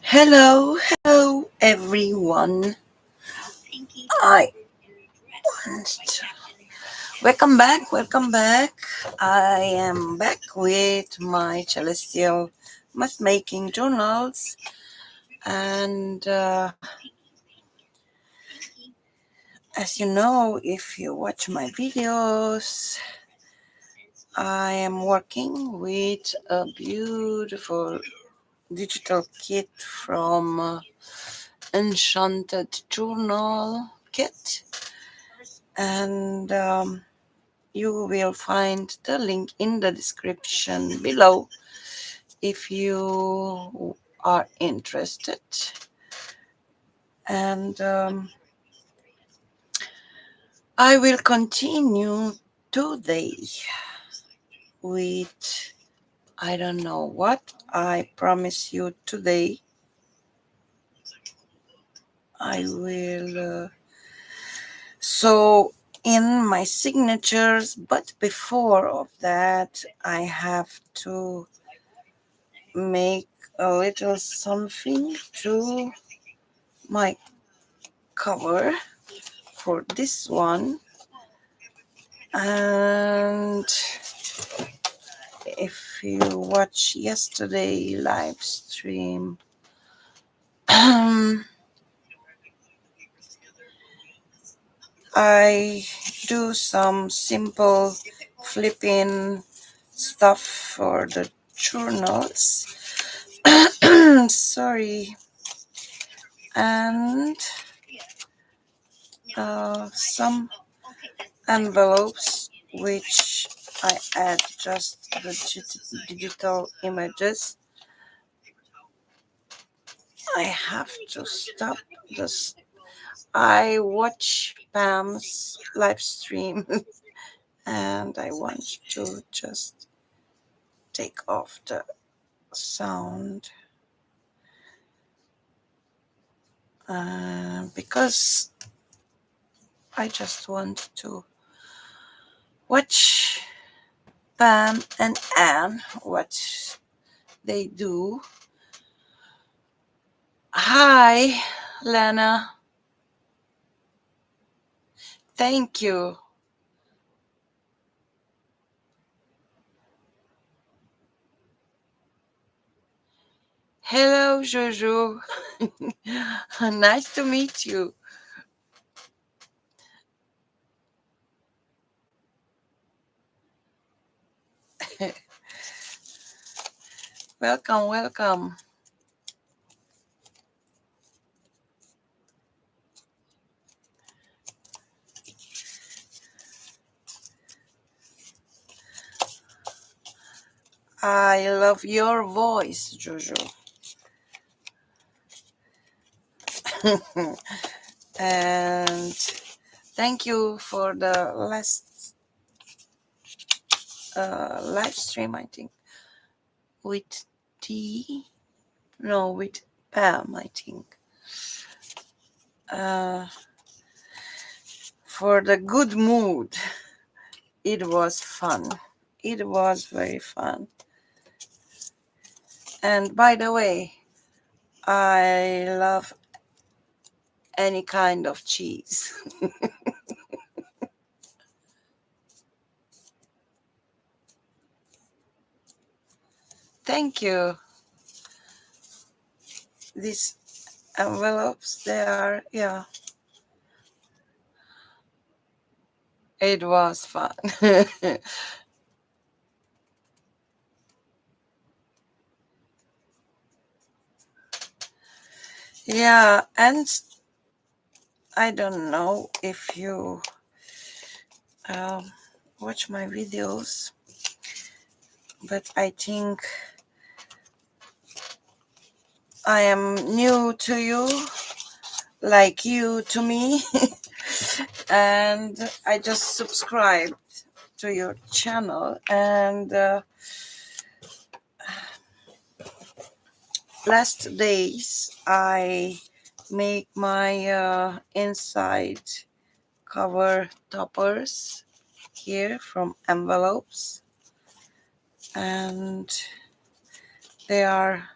Hello, hello everyone. I want welcome back, welcome back. I am back with my celestial math making journals, and as you know, if you watch my videos, I am working with a beautiful digital kit from Enchanted Journal Kit, and you will find the link in the description below if you are interested. And I will continue today with I don't know what I promise you today. I will so in my signatures, but before of that, I have to make a little something to my cover for this one. And if you watch yesterday live stream, I do some simple flipping stuff for the journals. Sorry. And some envelopes which I add just the digital images. I have to stop this. I watch Pam's live stream and I want to just take off the sound because I just want to watch Pam and Anne what they do. Hi, Lana. Thank you. Hello, Jojo. Nice to meet you. Welcome, welcome. I love your voice, Jojo. And thank you for the last live stream, I think, with T. No, with Pam, I think. Uh, for the good mood. It was fun. It was very fun. And by the way, I love any kind of cheese. Thank you. These envelopes, they are, yeah, it was fun. Yeah, and I don't know if you um, watch my videos, but I think I am new to you, like you to me, and I just subscribed to your channel. And last days I make my inside cover toppers here from envelopes, and they are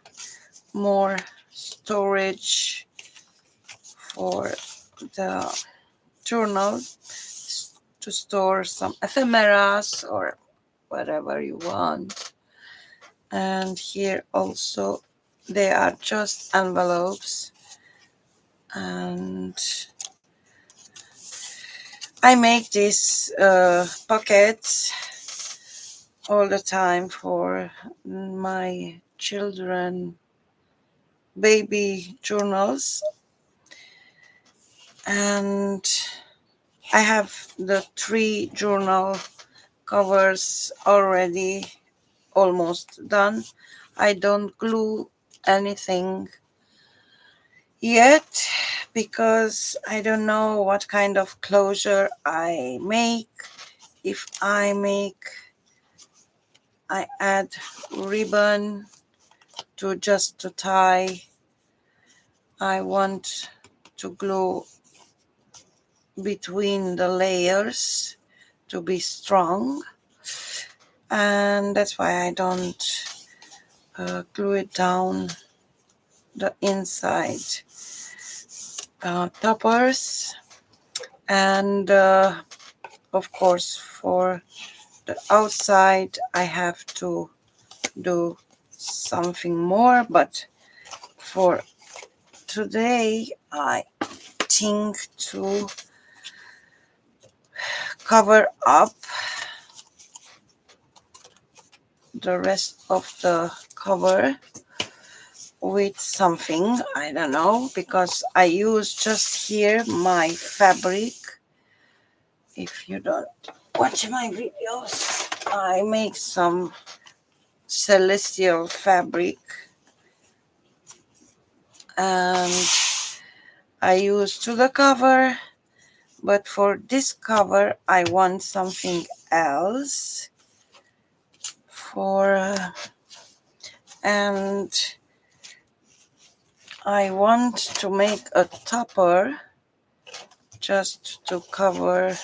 more storage for the journal to store some ephemeras or whatever you want. And here also they are just envelopes, and I make these pockets all the time for my children baby journals, and I have the 3 journal covers already almost done. I don't glue anything yet because I don't know what kind of closure I make. If I add ribbon to tie. I want to glue between the layers to be strong, and that's why I don't glue it down the inside toppers. And of course for the outside I have to do something more, but for today I think to cover up the rest of the cover with something, I don't know, because I use just here my fabric. If you don't watch my videos, I make some celestial fabric, and I use to the cover, but for this cover I want something else for and I want to make a topper just to cover,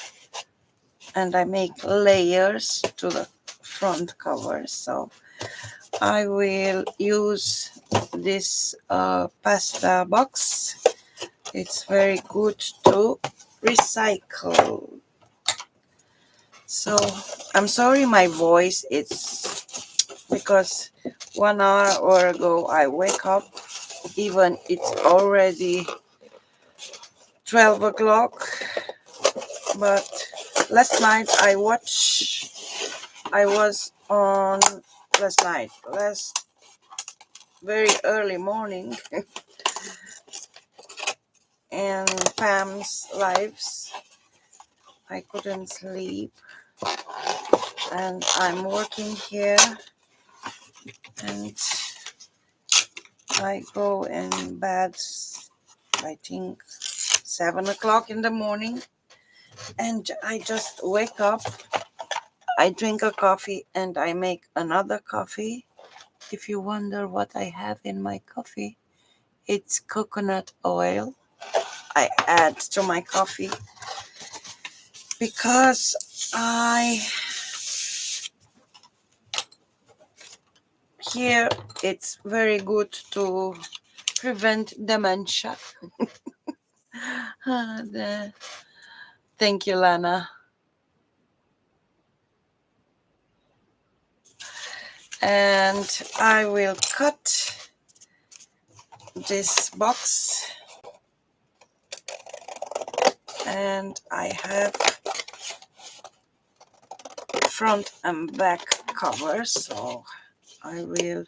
and I make layers to the front cover. So I will use this pasta box. It's very good to recycle. So I'm sorry my voice, it's because 1 hour ago I wake up, even it's already 12 o'clock, but last night I was on last very early morning and Pam's lives. I couldn't sleep, and I'm working here, and I go in bed I think 7 o'clock in the morning, and I just wake up, I drink a coffee and I make another coffee. If you wonder what I have in my coffee, it's coconut oil. I add to my coffee because I hear it's very good to prevent dementia. Thank you, Lana. And I will cut this box, and I have front and back cover, so I will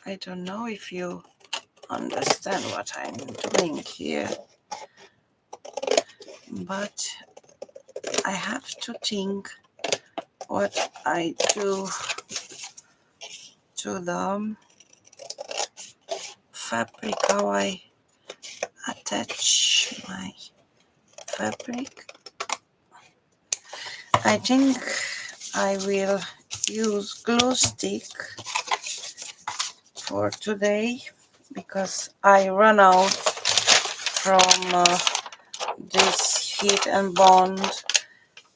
I don't know if you understand what I'm doing here, but I have to think what I do to the fabric, how I attach my fabric. I think I will use glue stick for today because I run out from this Heat and Bond,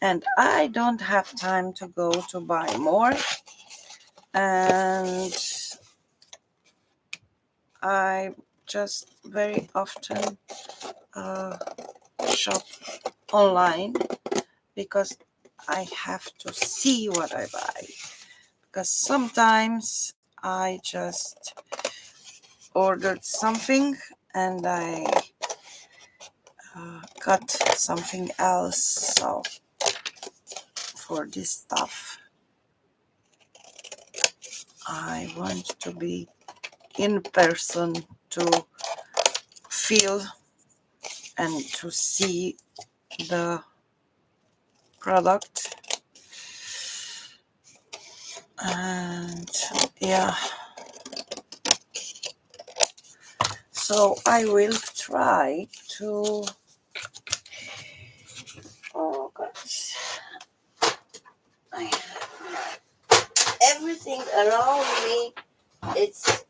and I don't have time to go to buy more, and I just very often shop online because I have to see what I buy, because sometimes I just ordered something and I got something else. So for this stuff I want to be in person to feel and to see the product. And yeah, so I will try to, oh gosh, I, everything around me, it's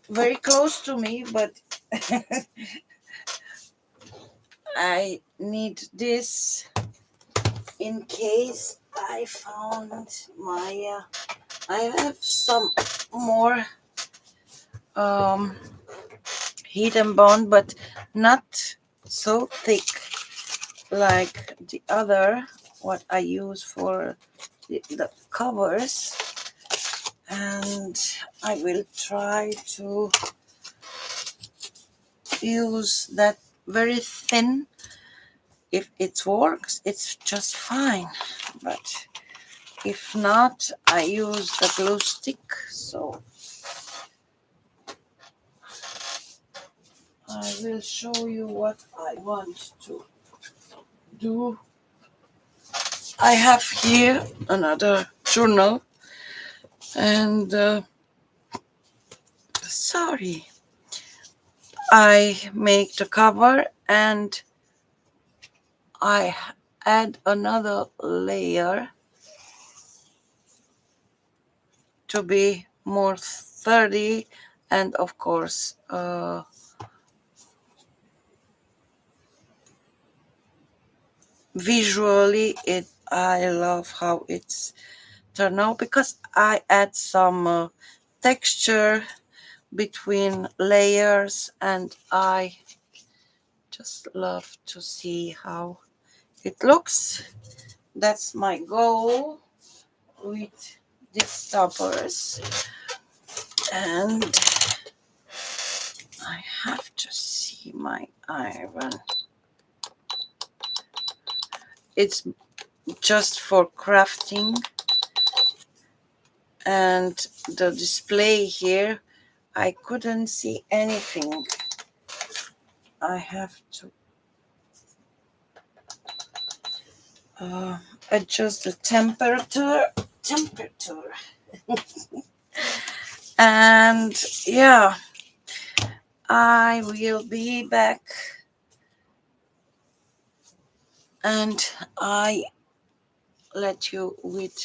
very close to me, but I need this in case I found my I have some more um Heat and Bond, but not so thick like the other what I use for the covers, and I will try to use that very thin. If it works, it's just fine, but if not, I use the glue stick. So I will show you what I want to do. I have here another journal, and sorry, I make the cover and I add another layer to be more sturdy, and of course visually I love how it's turned out, because I add some texture between layers, and I just love to see how it looks. That's my goal with these toppers, and I have to see my iron. It's just for crafting, and the display here I couldn't see anything. I have to adjust the temperature and yeah, I will be back, and I let you with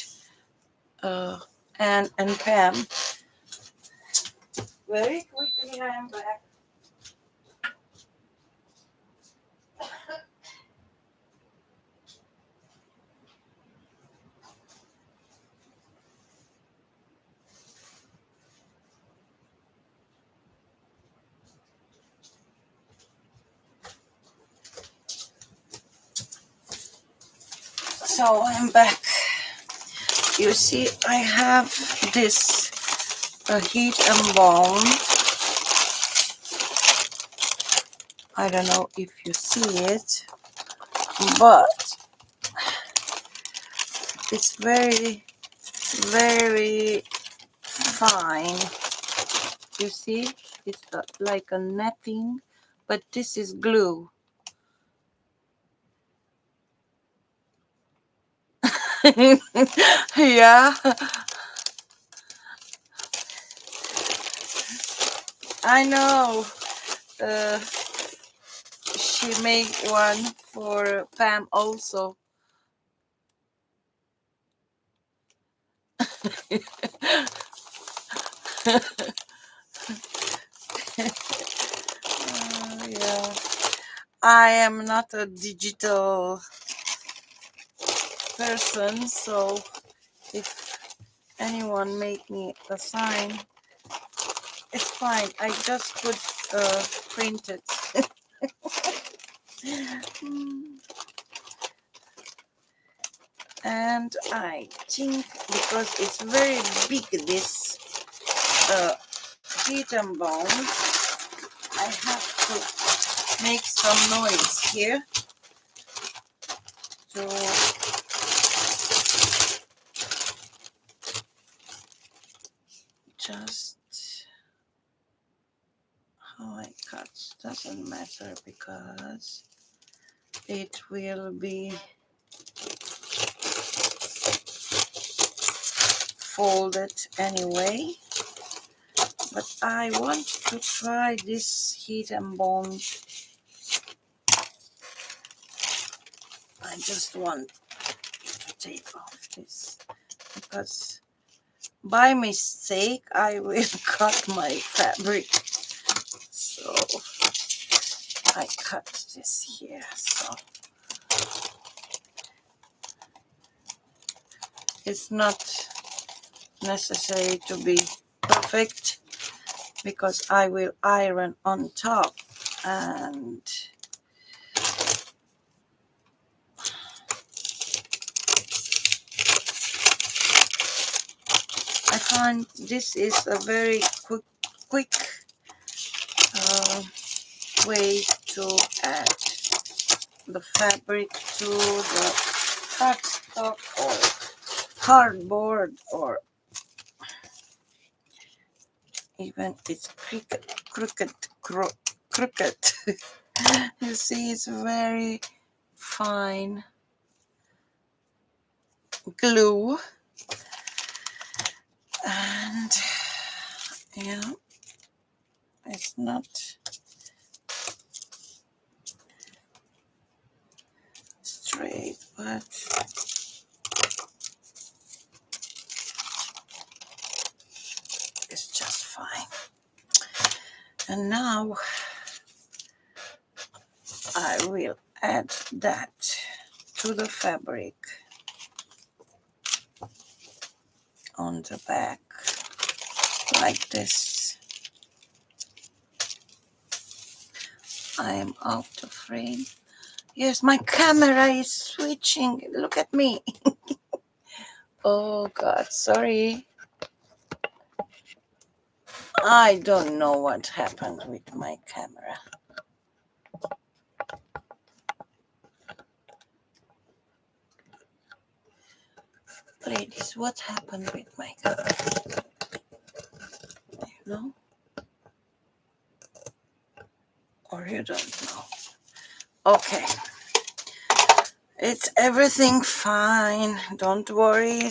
Anne and Pam. Very quickly I am back. So I'm back. You see, I have this Heat and Bond. I don't know if you see it, but it's very, very fine. You see, it's like a netting, but this is glue. Yeah, I know. Uh, she made one for Pam also. Yeah. Yeah, I am not a digital person, so if anyone make me a sign, it's fine. I just could print it. And I think because it's very big, this heat and bone, I have to make some noise here to just how I cut doesn't matter because it will be folded anyway. But I want to try this heat and bone. I just want to take off this because by mistake I will cut my fabric. So I cut this here. So it's not necessary to be perfect because I will iron on top, and I find this is a very quick way to add the fabric to the cardstock or cardboard, or even it's crooked. You see, it's very fine glue, and yeah, it's not straight, but it's just fine. And now I will add that to the fabric on the back like this. I am out of frame. Yes, my camera is switching. Look at me. Oh God, sorry. I don't know what happened with my camera. Ladies, what happened with my camera? You know? Or you don't know? Okay. It's everything fine. Don't worry.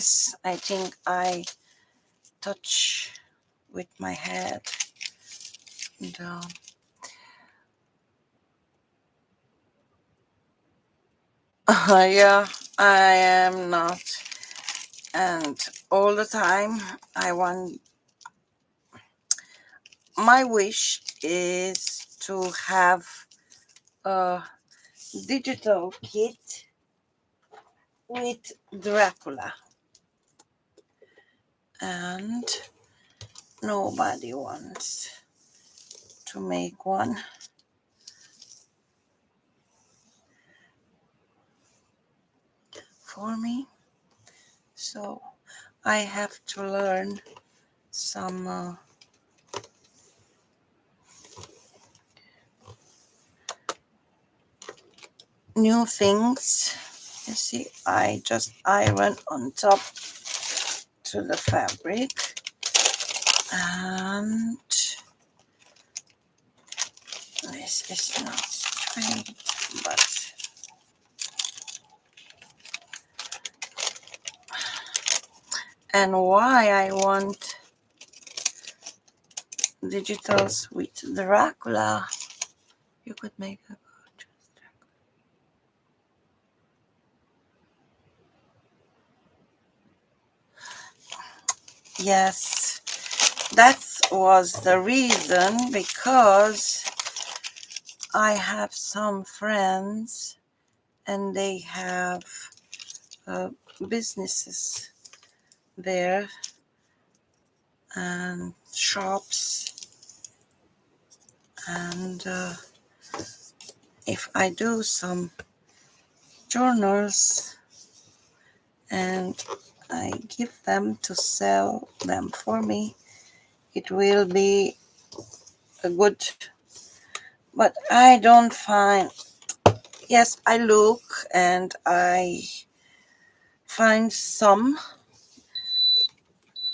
I think I touch with my head down. Yeah, I am not. And all the time I want, my wish is to have a digital kit with Dracula, and nobody wants to make one for me, so I have to learn some new things. You see, I just iron on top to the fabric, and this is not straight, but and why I want digitals with Dracula, you could make a gorgeous Dracula. Yes, that was the reason, because I have some friends and they have uh, businesses there and shops, and if I do some journals and I give them to sell them for me, it will be a good. But I don't find. Yes, I look and I find some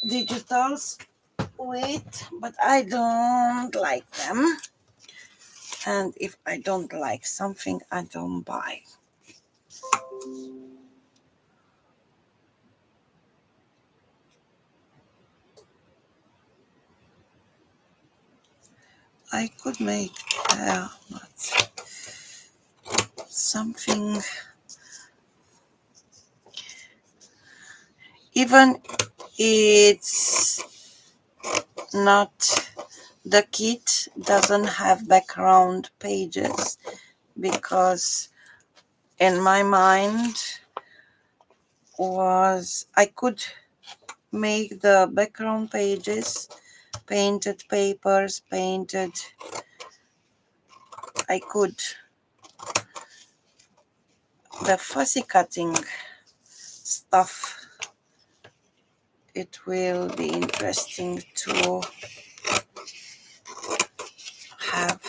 digitals with, but I don't like them. And if I don't like something, I don't buy. I could make but something, even it's not, the kit doesn't have background pages, because in my mind was I could make the background pages, painted papers, painted, I could, the fussy cutting stuff, it will be interesting to have.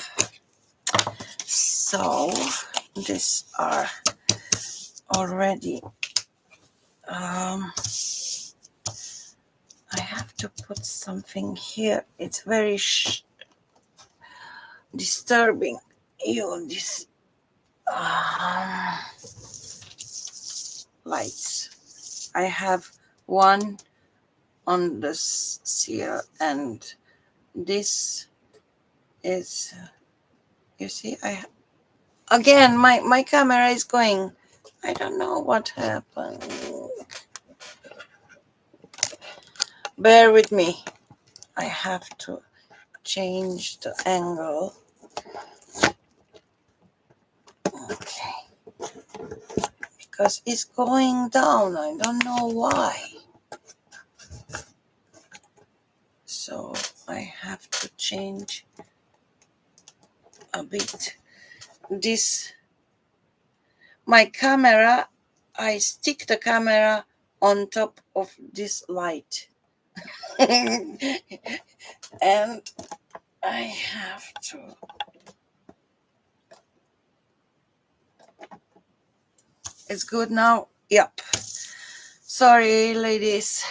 So these are already, I have to put something here. It's very disturbing you, this lights. I have one on the seal, and this is, you see, I again my camera is going, I don't know what happened. Bear with me, I have to change the angle. Okay, because it's going down, I don't know why. So I have to change a bit this. My camera, I stick the camera on top of this light. And I have to. It's good now? Yep. Sorry, ladies.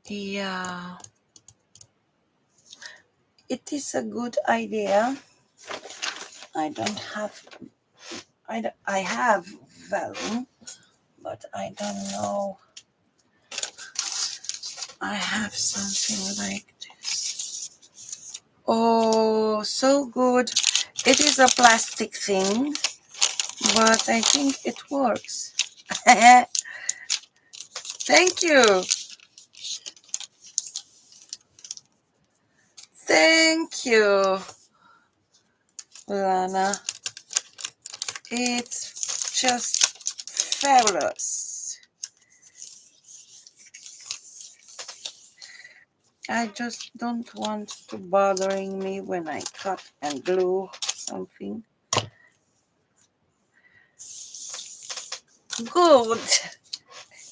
Yeah. It is a good idea. I don't have. I have vellum, but I don't know. I have something like this. Oh, so good. It is a plastic thing, but I think it works. Thank you. Thank you, Lana. It's just fabulous. I just don't want to bothering me when I cut and glue something. Good.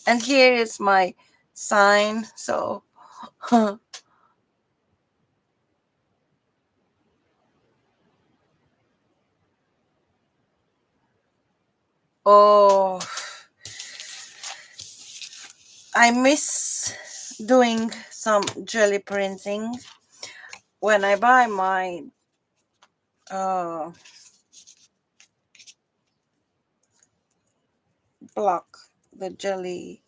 And here is my sign. So, oh, I miss doing some jelly printing. When I buy my block, the jelly,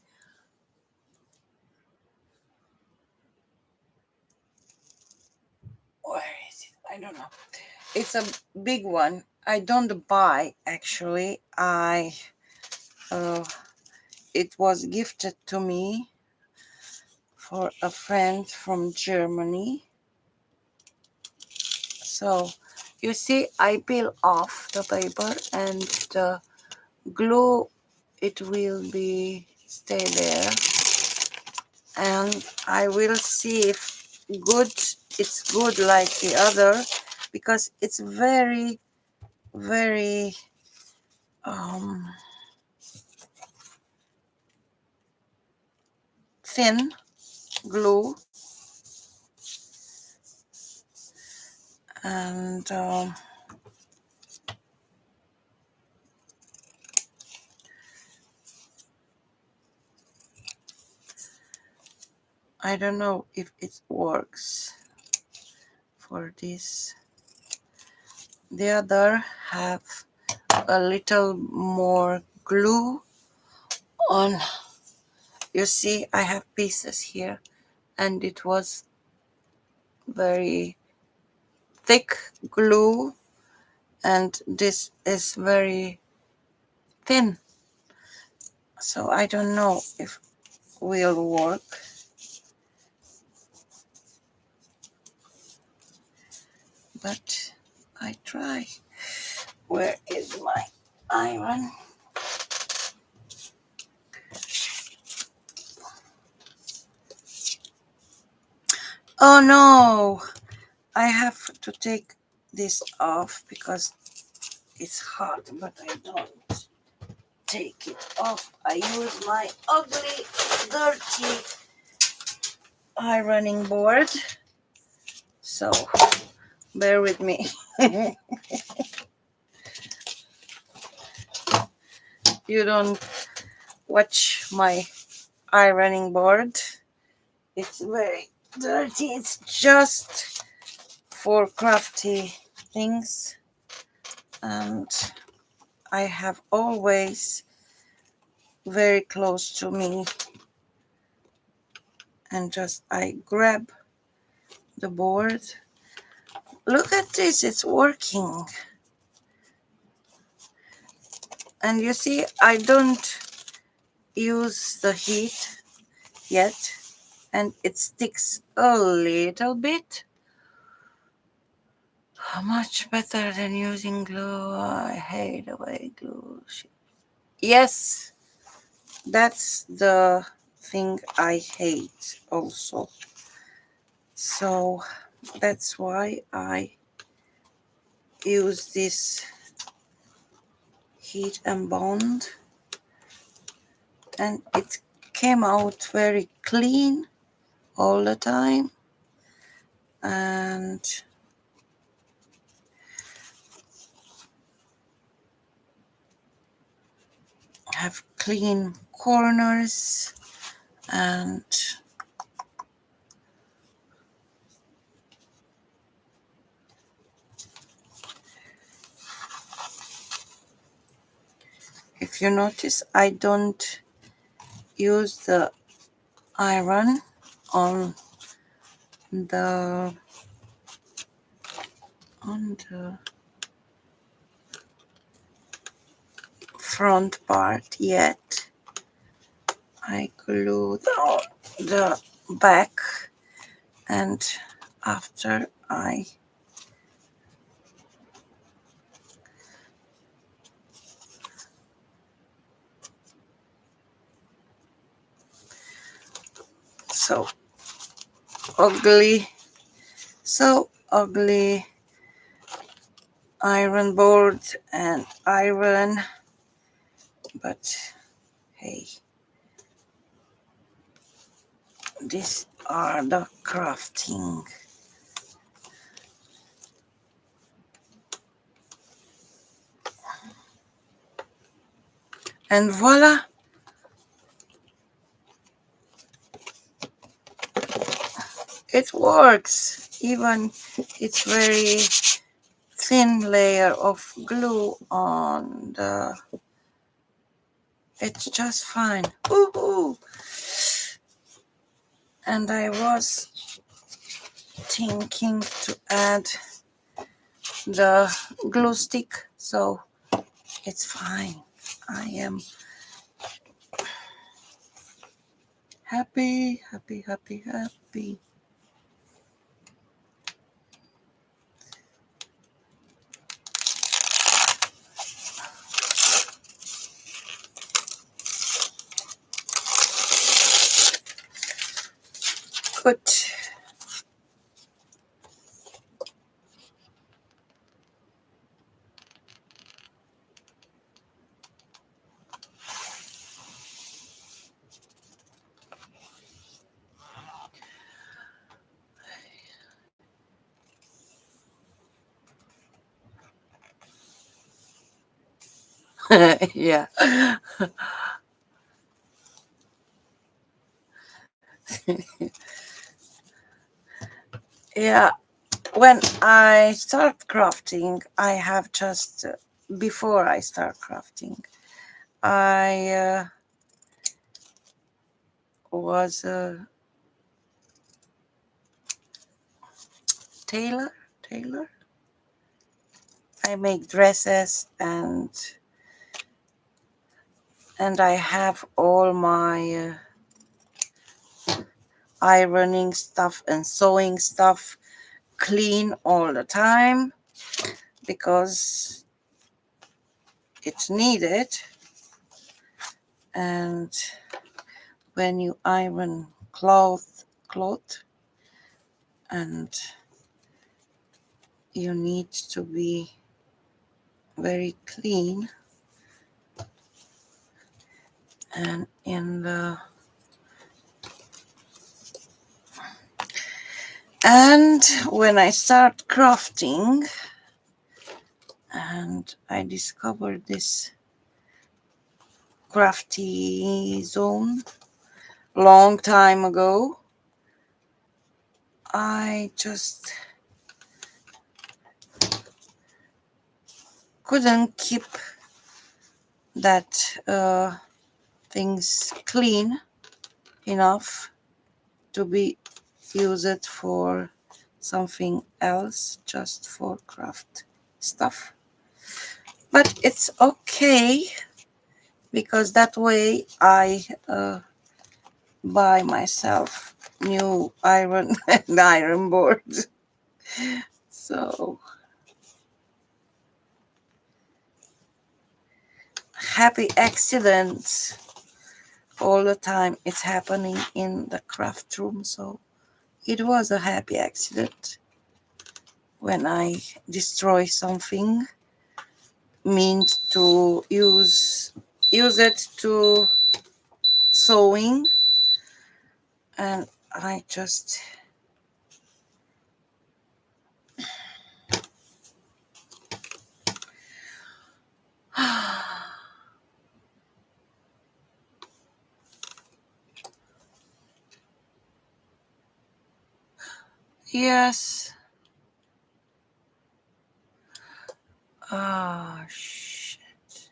where is it? I don't know. It's a big one. I don't buy, actually. It was gifted to me for a friend from Germany. So you see, I peel off the paper and the glue, it will be stay there, and I will see if it's good like the other, because it's very very thin glue, and I don't know if it works for this. The other have a little more glue on. You see, I have pieces here, and it was very thick glue, and this is very thin. So I don't know if will work, but I try. Where is my iron? Oh no! I have to take this off because it's hot, but I don't take it off. I use my ugly, dirty ironing board. So bear with me. You don't watch my ironing board. It's very dirty. It's just for crafty things, and I have always very close to me, and just I grab the board. Look at this, it's working. And you see, I don't use the heat yet, and it sticks a little bit. Much better than using glue. I hate the way glue. Yes, that's the thing I hate also. So that's why I use this heat and bond, and it came out very clean all the time, and have clean corners, and if you notice, I don't use the iron on the front part yet. I glue the back, and after I so ugly, so ugly iron board and iron, but hey, these are the crafting. And voila, it works. Even it's very thin layer of glue on the, it's just fine. Woohoo! And I was thinking to add the glue stick, so it's fine. I am Happy, happy, happy, happy. Good. Yeah. Yeah. When I start crafting, I have just, before I start crafting, I was a tailor. Tailor. I make dresses, and I have all my ironing stuff and sewing stuff clean all the time because it's needed. And when you iron cloth, and you need to be very clean, and when I start crafting, and I discovered this crafty zone long time ago, I just couldn't keep that things clean enough to be used for something else, just for craft stuff. But it's okay because that way I buy myself new iron and iron board. So happy accidents all the time. It's happening in the craft room. So it was a happy accident when I destroy something meant to use it to sewing, and I just yes. Ah, shit.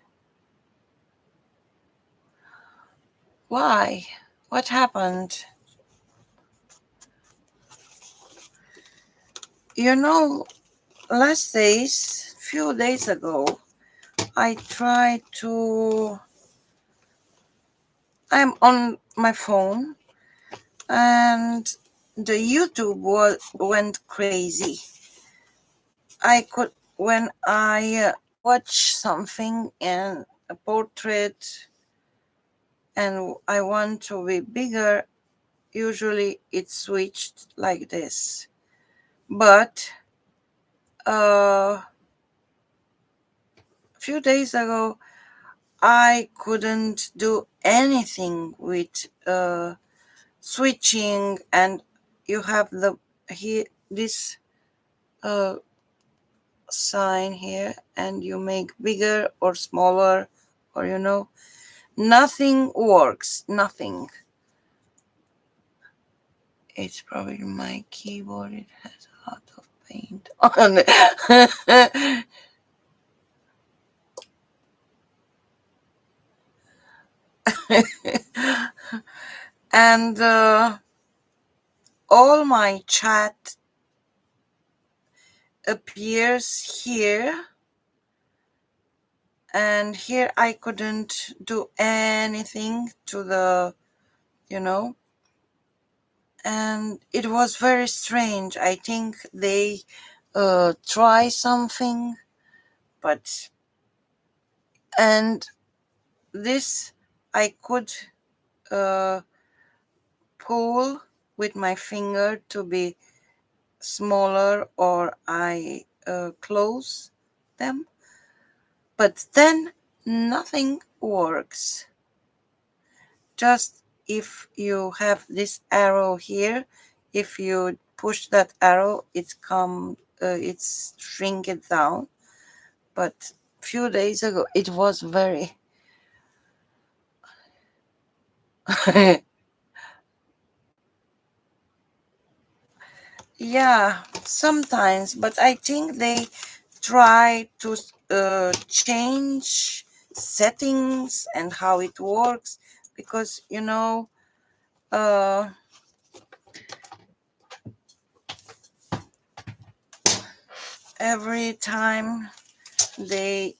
Why? What happened? You know, few days ago, I tried to. I'm on my phone, and the YouTube went crazy. I could, when I watch something in a portrait and I want to be bigger, usually it switched like this. But a few days ago, I couldn't do anything with switching, and you have this uh, sign here, and you make bigger or smaller, or nothing works. Nothing. It's probably my keyboard. It has a lot of paint on it. And all my chat appears here, and here I couldn't do anything to the and it was very strange. I think they try something, but and this I could uh, pull with my finger to be smaller, or I close them, but then nothing works. Just if you have this arrow here, if you push that arrow, it's shrink it down. But few days ago, it was very yeah, sometimes. But I think they try to change settings and how it works, because uh, every time they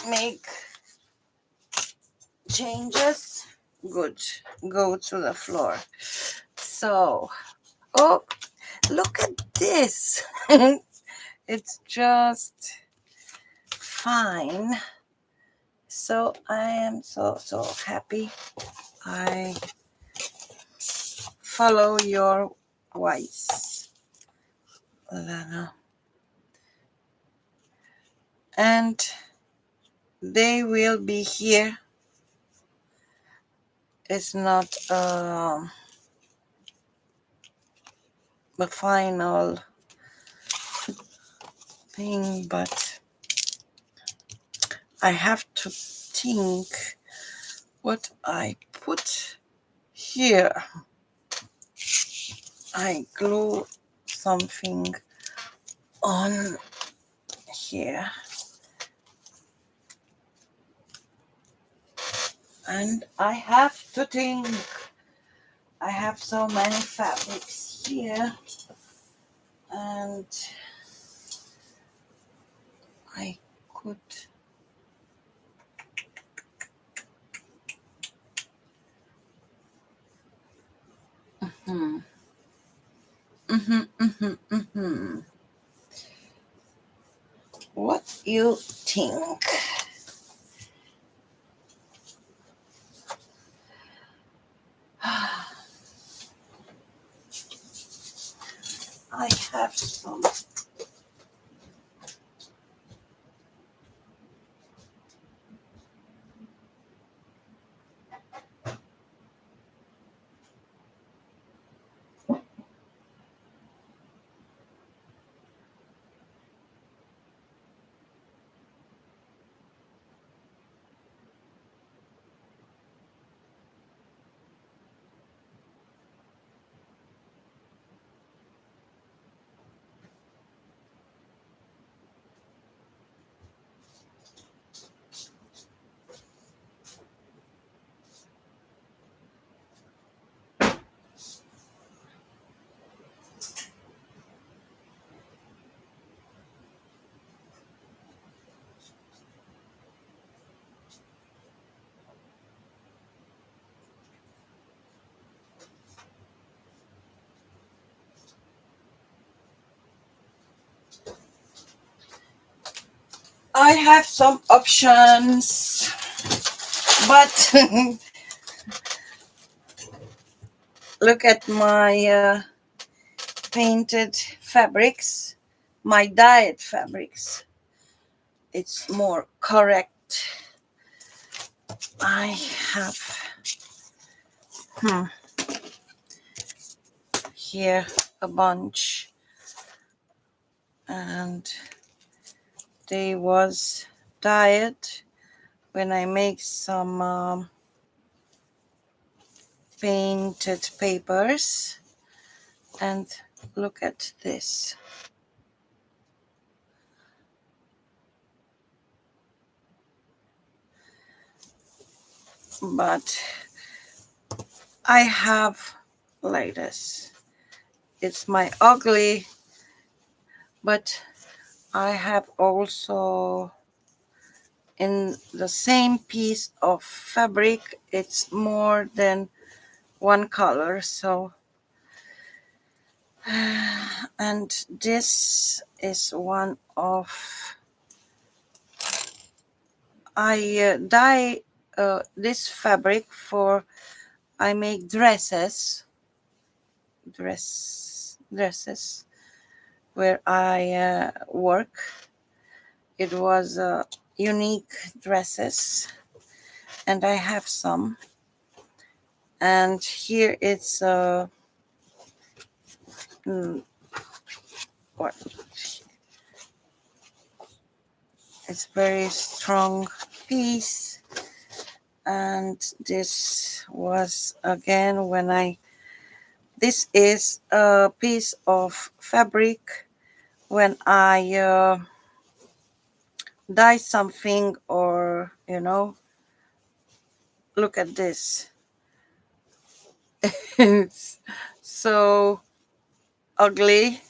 make changes, good, go to the floor. So, oh, look at this. It's just fine. So I am so happy I follow your voice, Lana. And they will be here. It's not the final thing, but I have to think what I put here. I glue something on here, and I have to think. I have so many fabrics here, and I could. Hmm. What you think? I have some. I have some options, but look at my painted fabrics, my dyed fabrics. It's more correct. I have here a bunch, and they was dyed when I make some painted papers. And look at this. But I have like this. It's my ugly, but I have also in the same piece of fabric, it's more than one color. So And this is one of I dye this fabric for I make dresses where I work. It was unique dresses, and I have some. And here it's mm, what it's very strong piece. And this was again when I this is a piece of fabric when I dye something, or look at this. It's so ugly.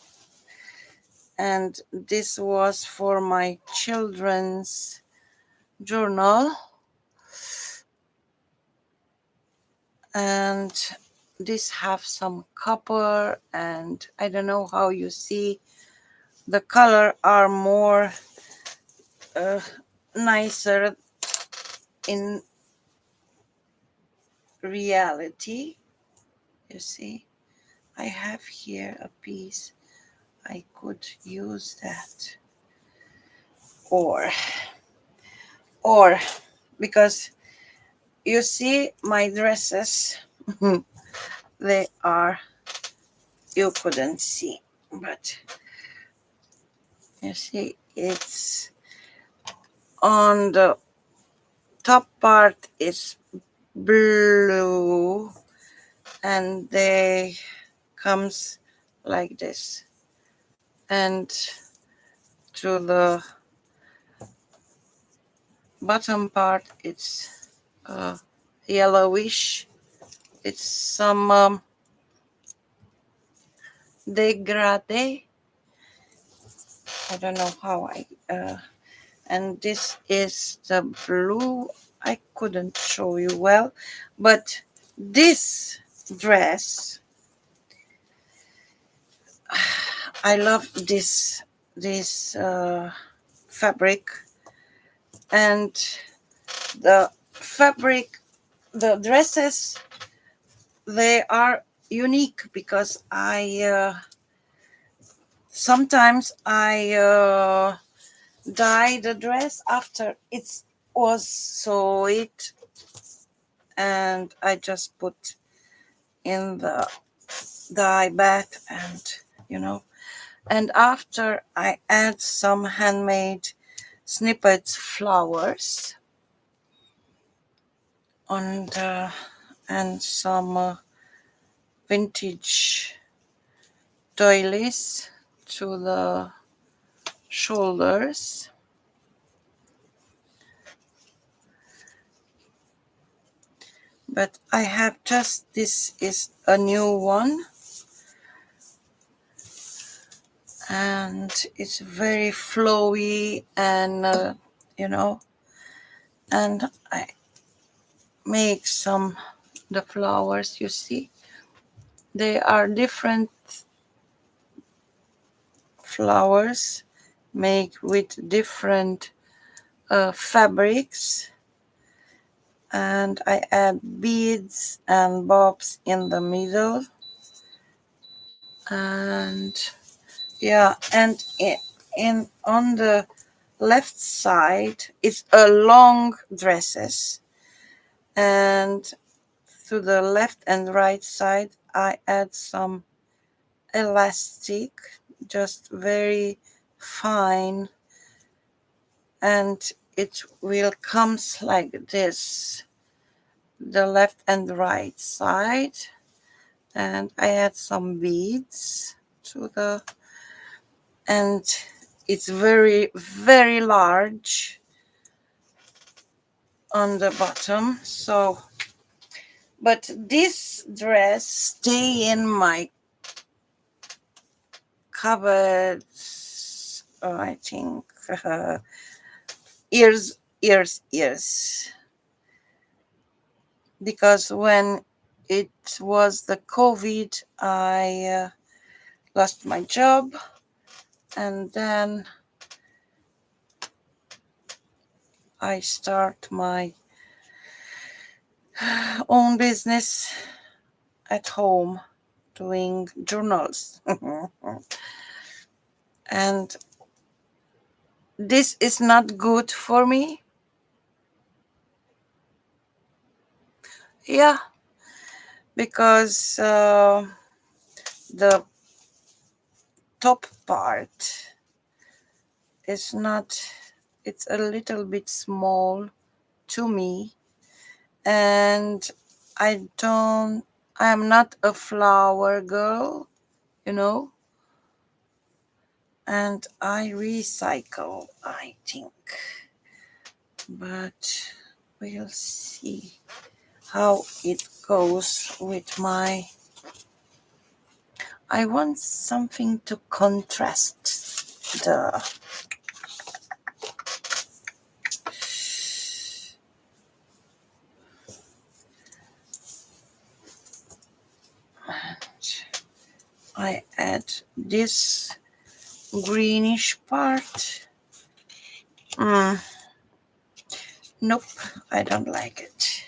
And this was for my children's journal. And this have some copper, and I don't know how you see the color are more uh, nicer in reality. You see, I have here a piece. I could use that, or or because you see my dresses, they are, you couldn't see, but you see it's on the top part is blue, and they comes like this, and to the bottom part it's yellowish. It's some degradé. I don't know how I and this is the blue. I couldn't show you well, but this dress, I love this fabric. And the fabric, the dresses, they are unique because I sometimes I dye the dress after it was sewed, and I just put in the dye bath, and you know and after I add some handmade snippets flowers on the and some vintage doilies to the shoulders. But I have just, this is a new one, and it's very flowy, and you know and I make some, the flowers, you see, they are different flowers made with different fabrics, and I add beads and bobs in the middle. And yeah, and in on the left side it's a long dresses, and to the left and right side I add some elastic, just very fine, and it will comes like this, the left and right side. And I add some beads to the, and it's very very large on the bottom. So but this dress stay in my cupboard, I think years, because when it was the COVID, I lost my job, and then I start my own business at home doing journals. And this is not good for me. Yeah, because the top part is not, it's a little bit small to me, and I'm not a flower girl, you know, and I recycle, I think, but we'll see how it goes with my, I want something to contrast the, I add this greenish part. Nope, I don't like it.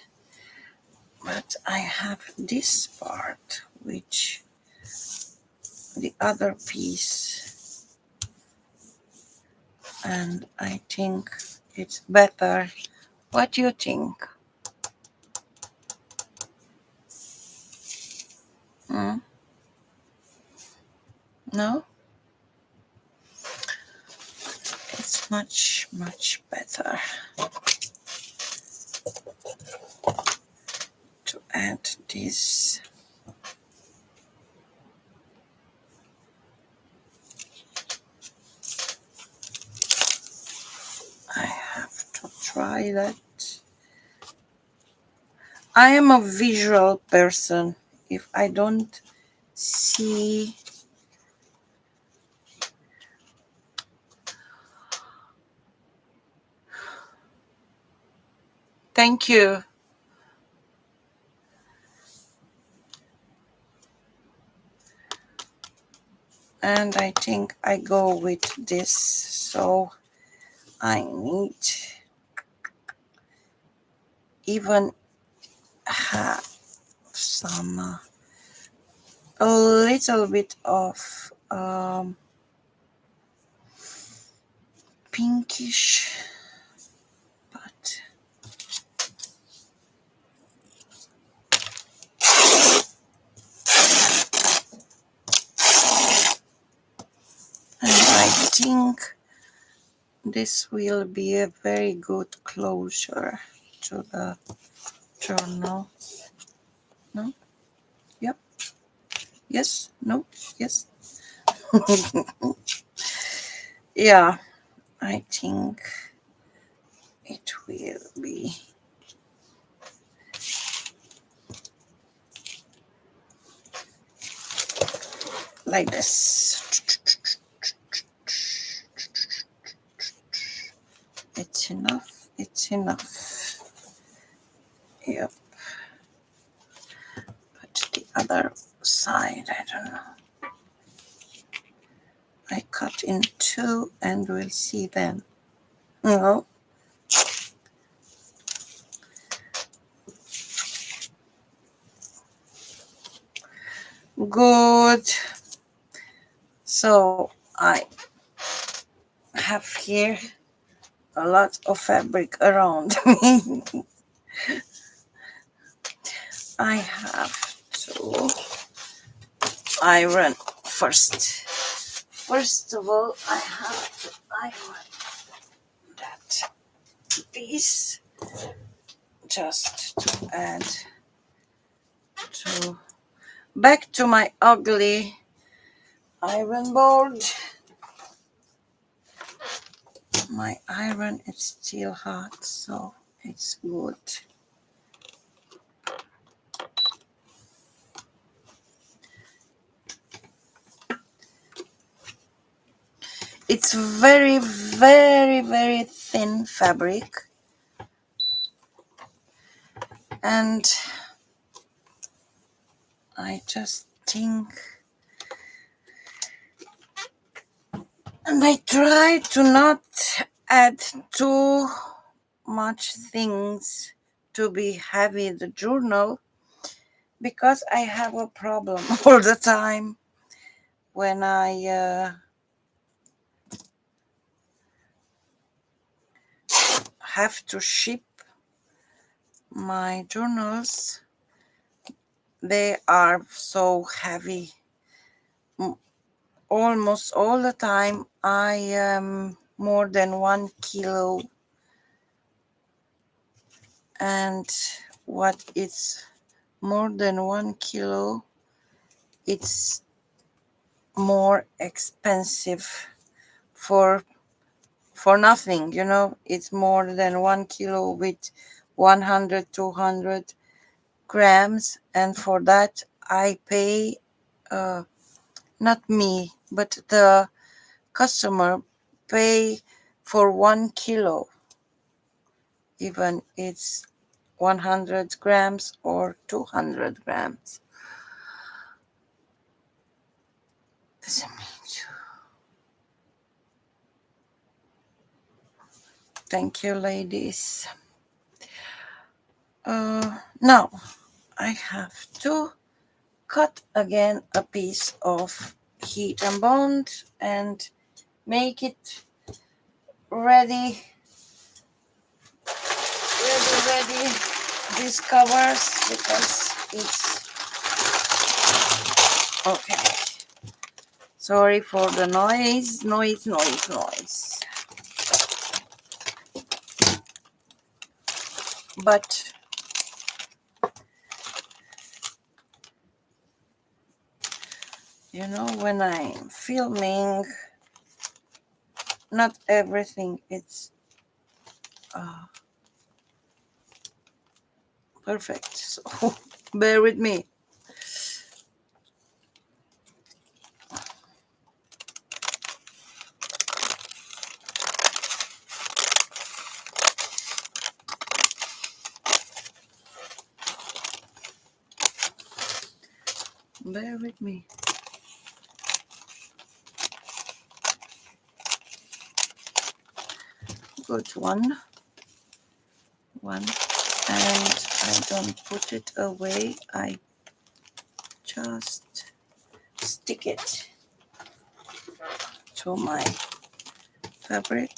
But I have this part, which the other piece, and I think it's better. What do you think? Hmm? No? It's much, much better to add this. I have to try that. I am a visual person. If I don't see, thank you. And I think I go with this. So I need even have some a little bit of pinkish, but and I think this will be a very good closure to the journal. No? Yep. Yes. No. Yes. Yeah, I think it will be like this. It's enough. It's enough. Yep. But the other side, I don't know. I cut in two and we'll see then. No. Good. So I have here a lot of fabric around me. I have to iron first. First of all, I have to iron that piece just to add to, back to my ugly iron board. My iron is still hot, so it's good. It's very, very, very thin fabric, and I just think And I try to not add too much things to be heavy the journal, because I have a problem all the time when I have to ship my journals. They are so heavy. Almost all the time I am more than 1 kilo, and what is more than 1 kilo, it's more expensive for nothing, it's more than 1 kilo with 100, 200 grams, and for that I pay, not me but the customer pay for 1 kilo, even it's 100 grams or 200 grams. Thank you, ladies. Now I have to cut again a piece of heat and bond and make it ready, ready, these covers, because it's okay. Sorry for the noise. But when I'm filming, not everything is perfect, so bear with me. Bear with me. Good one, and I don't put it away. I just stick it to my fabric.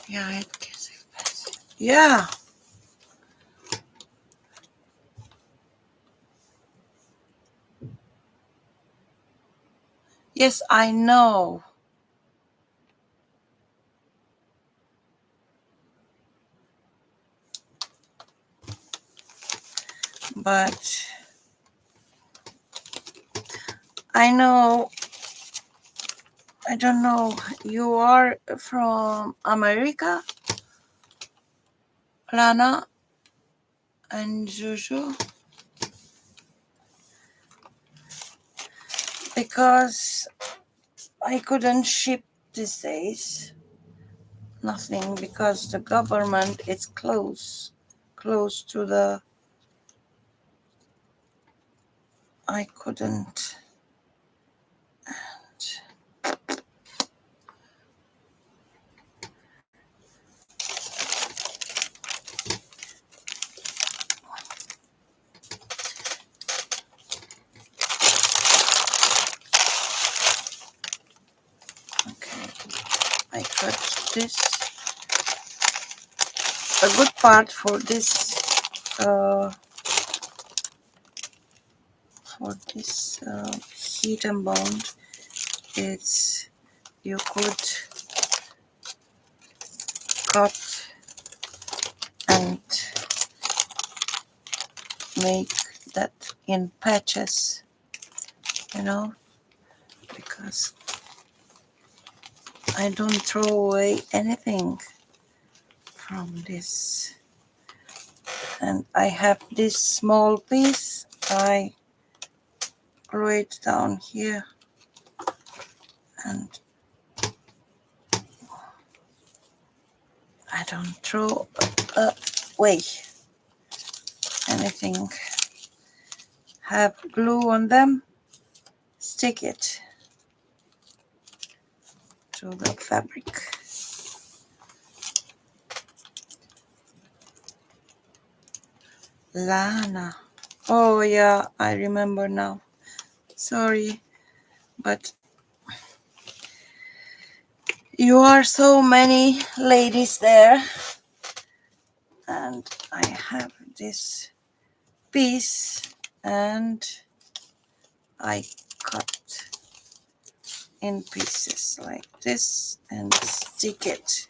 Yeah, it gets expensive. Yeah. Yes, I know. But I know, I don't know, you are from America, Lana and Juju? Because I couldn't ship these days. Nothing, because the government is close to the, I couldn't. Okay, I cut this. A good part for this, heat and bond, is you could cut and make that in patches, because I don't throw away anything from this. And I have this small piece, I glue it down here, and don't throw away anything. Have glue on them, stick it to the fabric. Lana. Oh yeah, I remember now. Sorry, but you are so many ladies there, and I have this piece and I cut in pieces like this and stick it.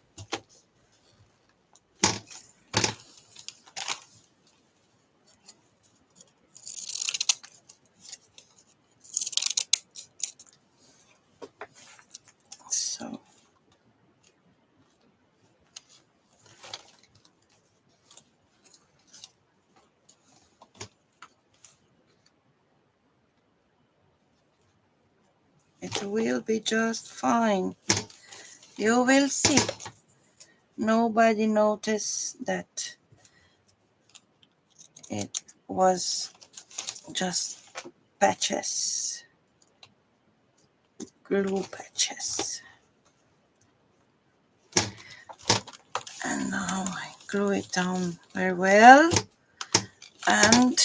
So it will be just fine. You will see. Nobody noticed that it was just patches, glue patches. And now I glue it down very well, and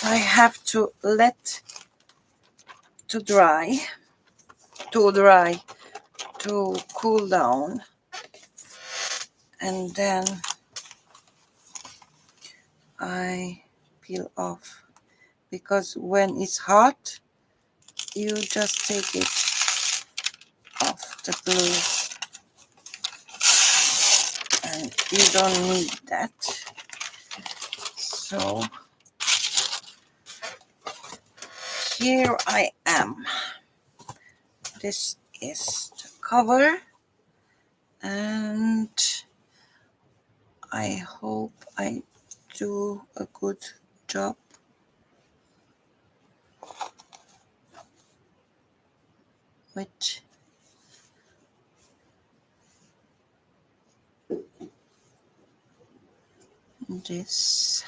I have to let to dry, to cool down, and then I peel off, because when it's hot you just take it off the glue and you don't need that. So here I am. This is the cover, and I hope I do a good job. With this.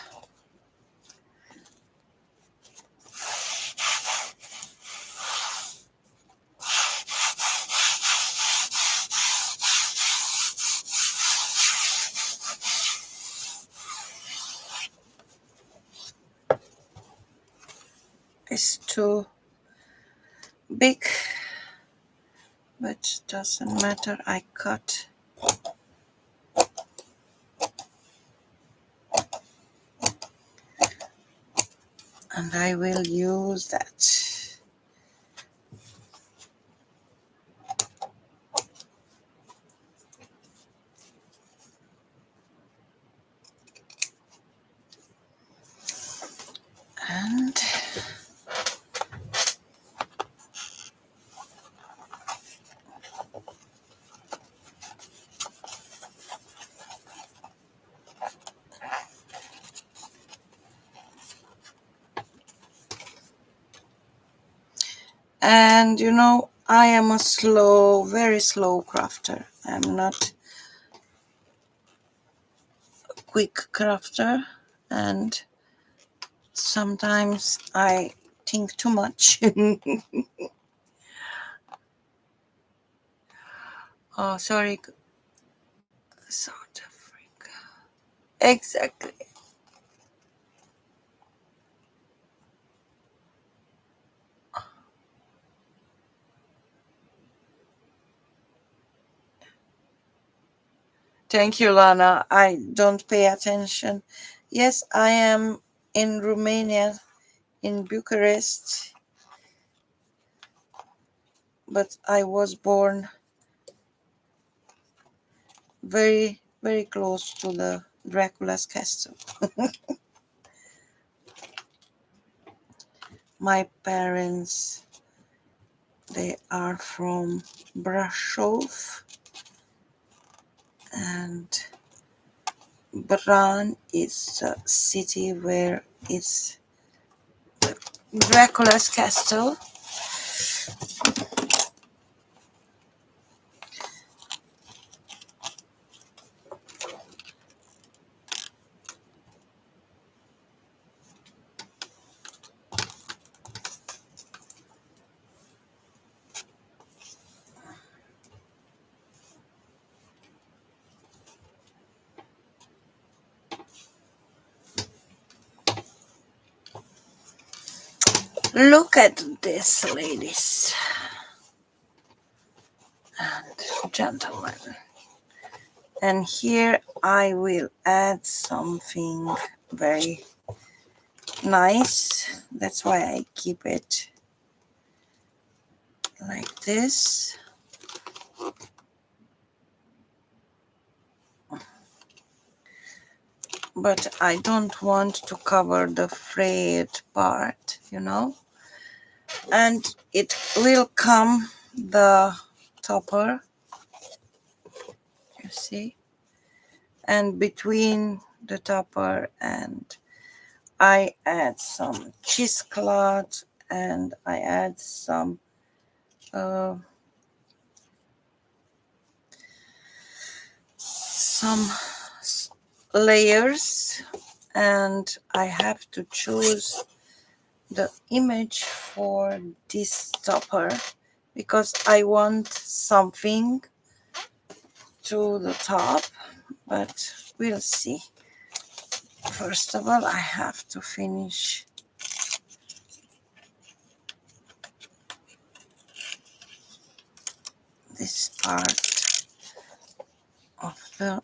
It's too big, but doesn't matter. I cut. And I will use that. And you know, I am a very slow crafter. I'm not a quick crafter, and sometimes I think too much. Oh, sorry, South Africa. Exactly. Thank you, Lana. I don't pay attention. Yes, I am in Romania, in Bucharest, but I was born very, very close to the Dracula's castle. My parents, they are from Brasov, and Bran is a city where it's Dracula's castle. Look at this, ladies and gentlemen. And here I will add something very nice. That's why I keep it like this. But I don't want to cover the frayed part, you know. And it will come the topper, you see, and between the topper and I add some cheesecloth and I add some uh, layers, and I have to choose the image for this topper because I want something to the top, but we'll see. First of all, I have to finish this part of the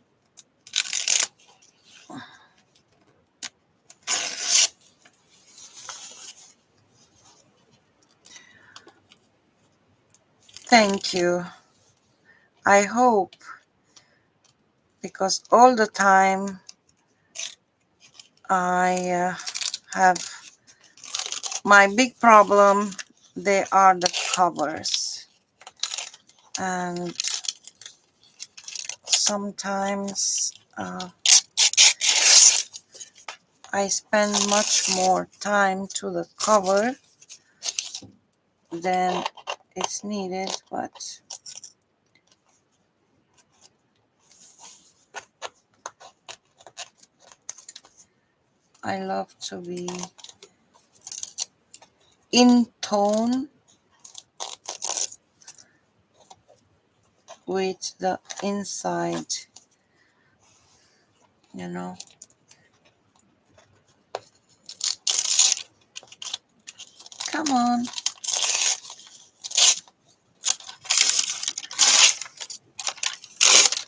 thank you. I hope, because all the time I have my big problem, they are the covers, and sometimes I spend much more time to the cover than it's needed, but I love to be in tone with the inside, you know. Come on.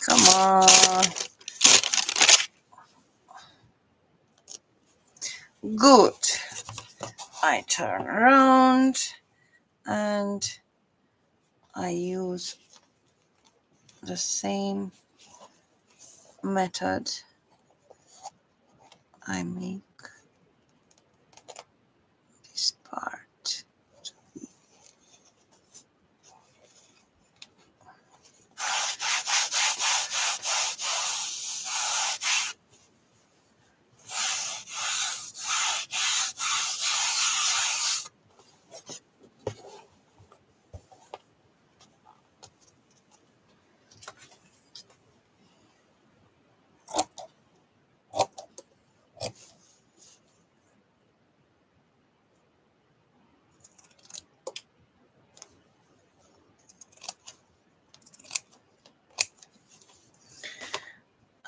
Come on. Good. I turn around and I use the same method. I make this part.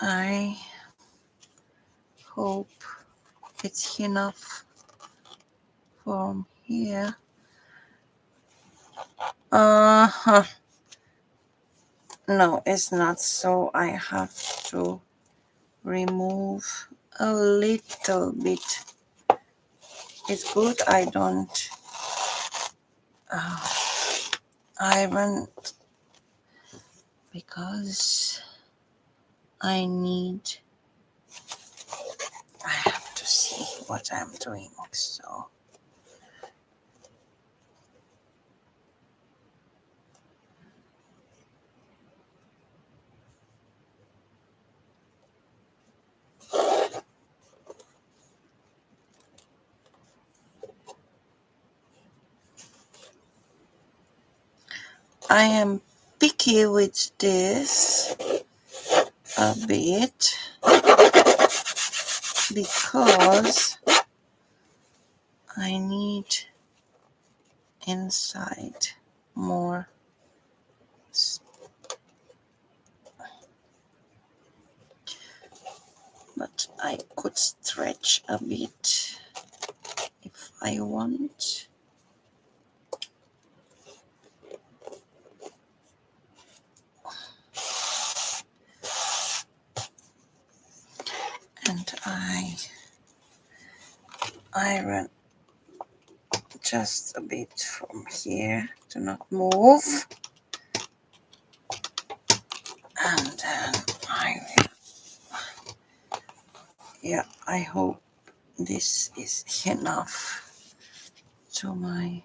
I hope it's enough from here. Uh-huh. No, it's not, so I have to remove a little bit. It's good I don't iron, because I have to see what I'm doing, so I am picky with this a bit because I need inside more, but I could stretch a bit if I want. And I iron just a bit from here to not move. And then I hope this is enough to my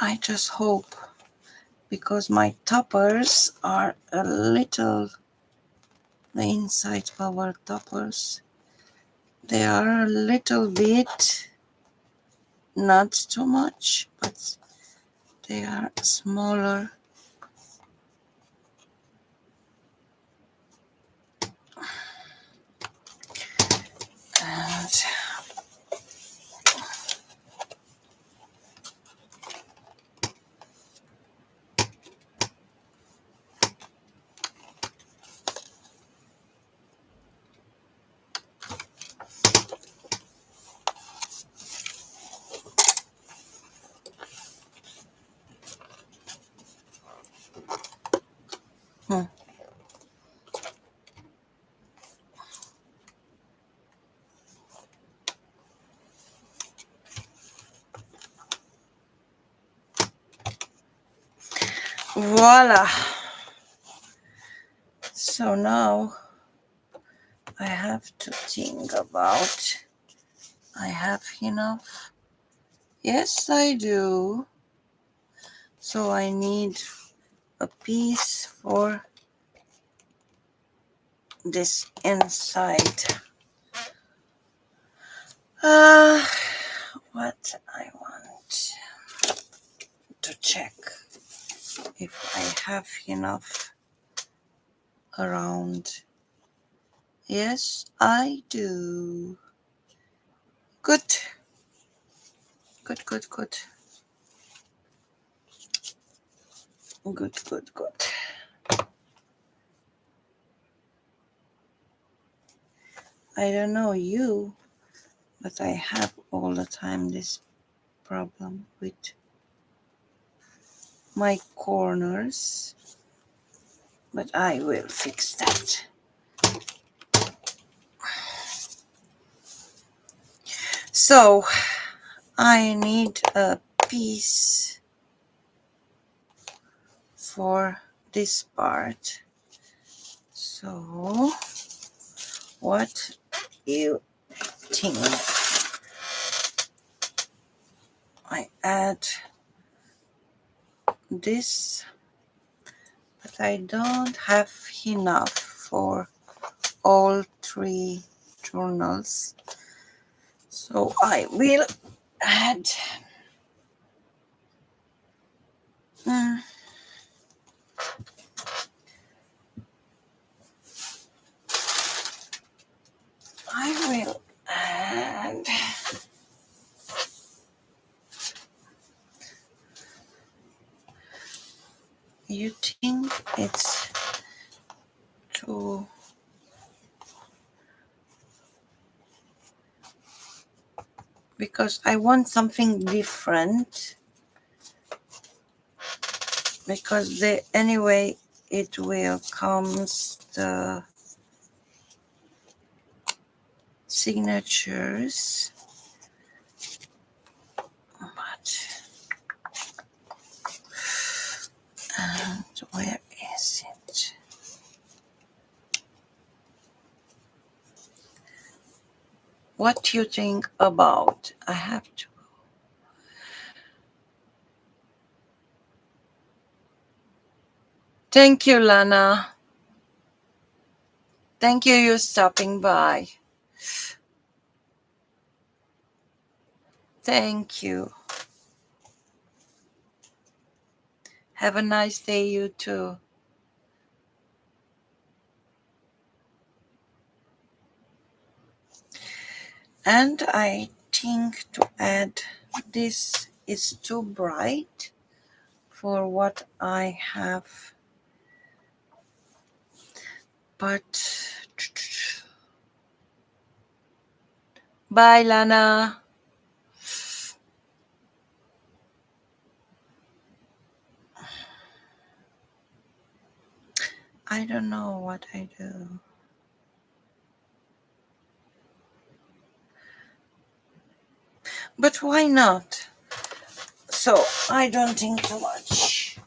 I just hope, because my toppers are a little, the inside cover toppers, they are a little bit, not too much, but they are smaller. And voila. So now I have to think about, I have enough. Yes, I do. So I need a piece for this inside. What I want to check if I have enough around. Yes, I do. Good. Good, good, good. Good, good, good. I don't know you, but I have all the time this problem with my corners. But I will fix that. So I need a piece for this part. So what you think? I add this, but I don't have enough for all three journals. So I will add I will add you think it's too because I want something different, because anyway it will comes the signatures, but and where is it? What do you think about? I have to. Thank you, Lana. Thank you stopping by. Thank you. Have a nice day, you too. And I think to add this is too bright for what I have. But bye, Lana. I don't know what I do. But why not? So I don't think too much.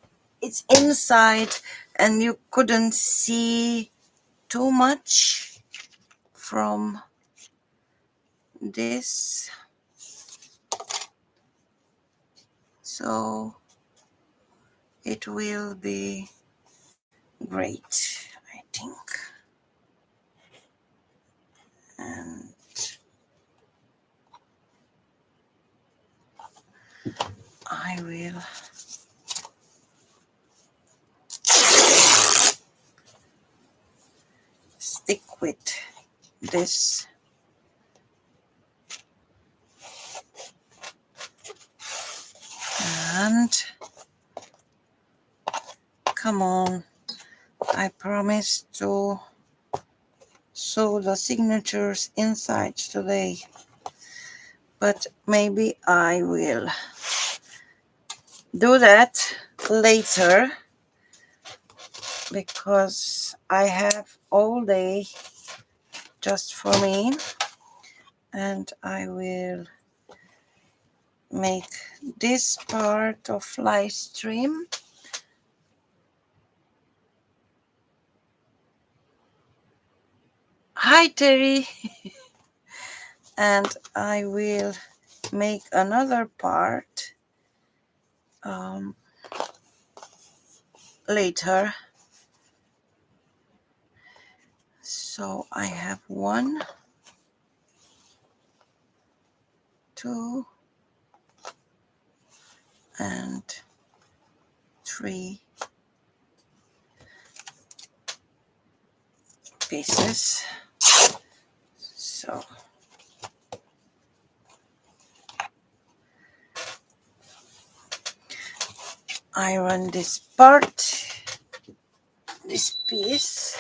It's inside and you couldn't see too much from this. So it will be great, I think. And I will stick with this. And come on, I promise to sew the signatures inside today, but maybe I will do that later because I have all day just for me, and I will make this part of live stream. Hi Terry. And I will make another part later. So I have 1, 2, and 3 pieces. So iron this part, this piece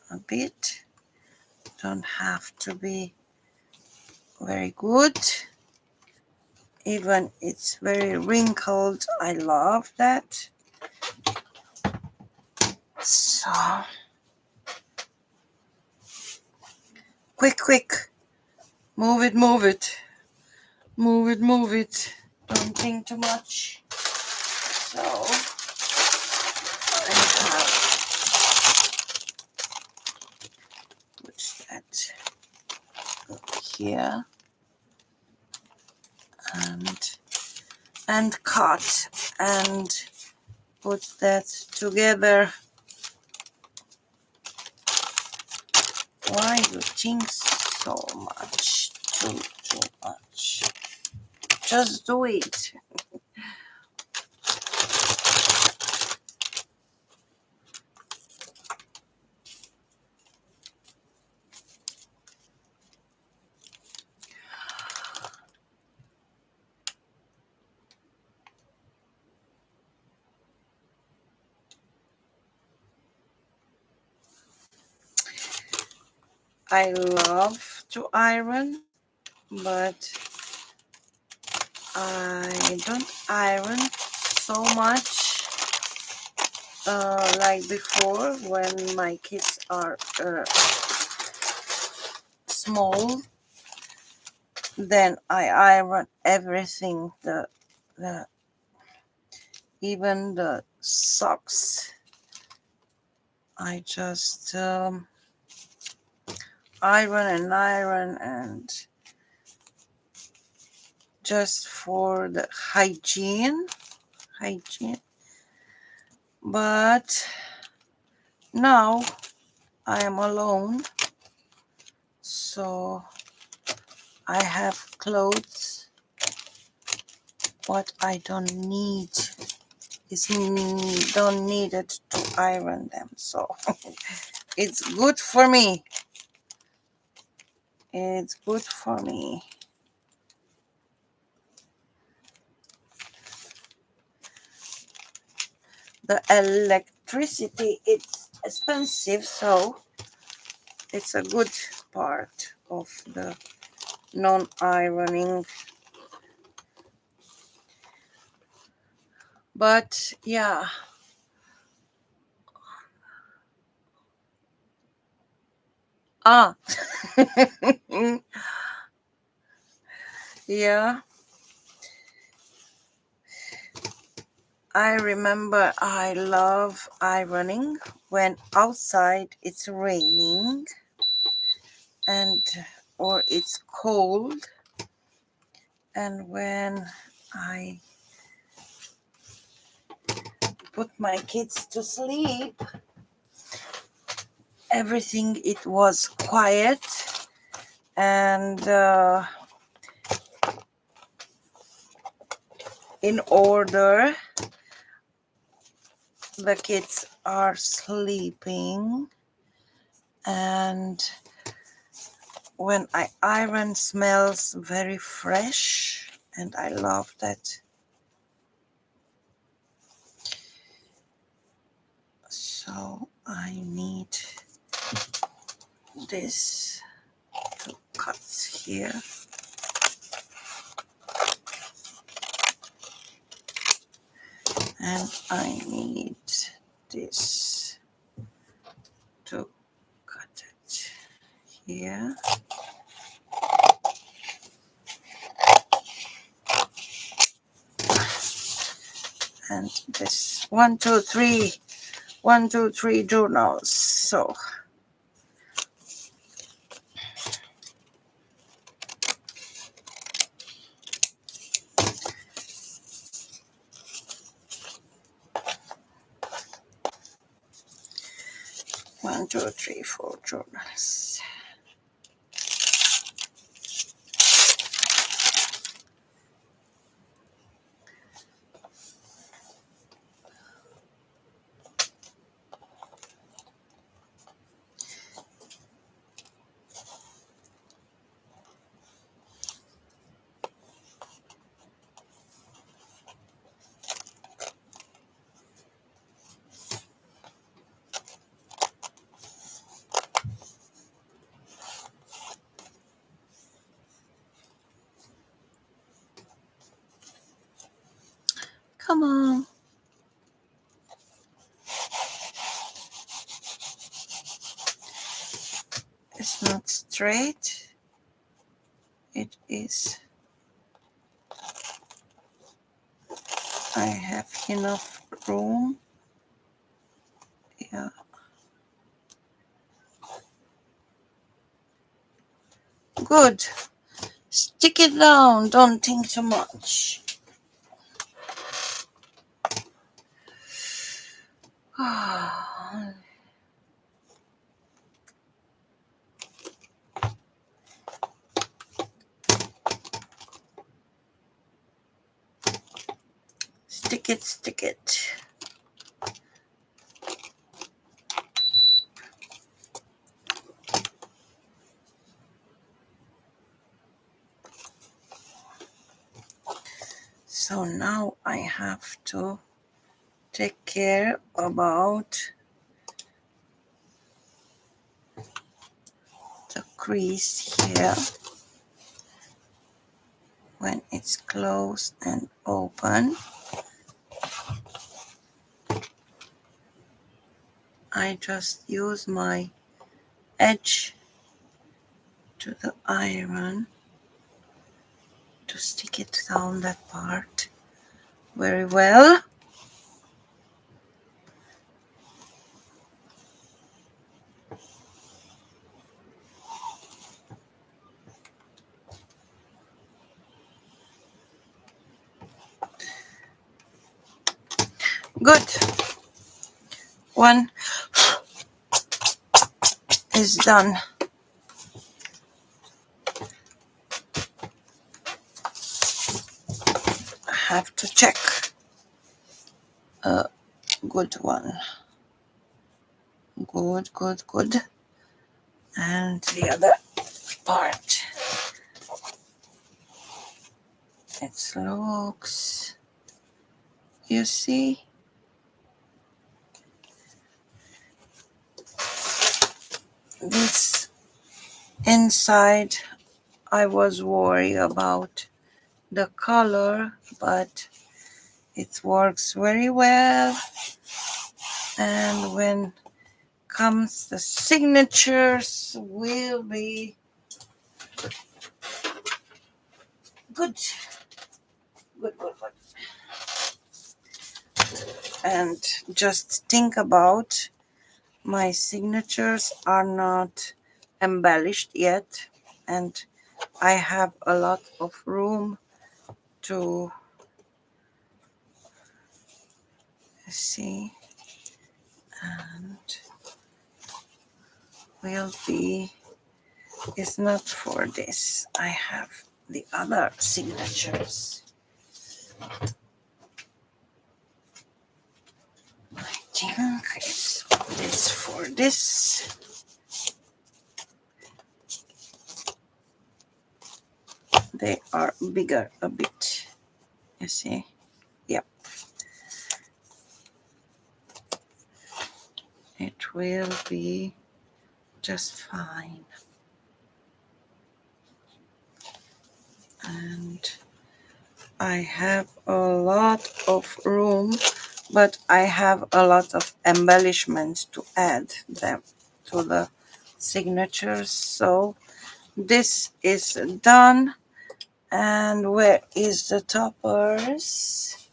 a bit. Don't have to be very good. Even it's very wrinkled. I love that. So quick, quick. Move it, move it. Move it, move it. Don't think too much. So I have put that here and cut and put that together. Why you think so much? Too much. Just do it. I love to iron, but I don't iron so much like before when my kids are small. Then I iron everything, the even the socks. I just iron and just for the hygiene. But now I am alone, so I have clothes what I don't need. Don't need it to iron them, so it's good for me. It's good for me. The electricity, it's expensive, so it's a good part of the non-ironing. But yeah, Ah, yeah. I remember I love ironing when outside it's raining and or it's cold, and when I put my kids to sleep, everything it was quiet and in order. The kids are sleeping, and when I iron smells very fresh, and I love that. So I need this to cut here, and I need this to cut it here, and this 1 2 3 journals. So 1 2 3 4 journals. Come on. It's not straight. It is. I have enough room. Yeah. Good. Stick it down. Don't think too much. Stick it, stick it. So now I have to take care about the crease here when it's closed and open. I just use my edge to the iron to stick it down that part very well. Good. One is done. I have to check a good one. Good, good, good. And the other part. It looks, you see, this inside I was worried about the color, but it works very well. And when comes the signatures will be good. Good, good, good. And just think about my signatures are not embellished yet, and I have a lot of room to see, and will be is not for this. I have the other signatures. I think it's this for this. They are bigger a bit. You see? Yep. It will be just fine. And I have a lot of room, but I have a lot of embellishments to add them to the signatures. So this is done. And where is the toppers?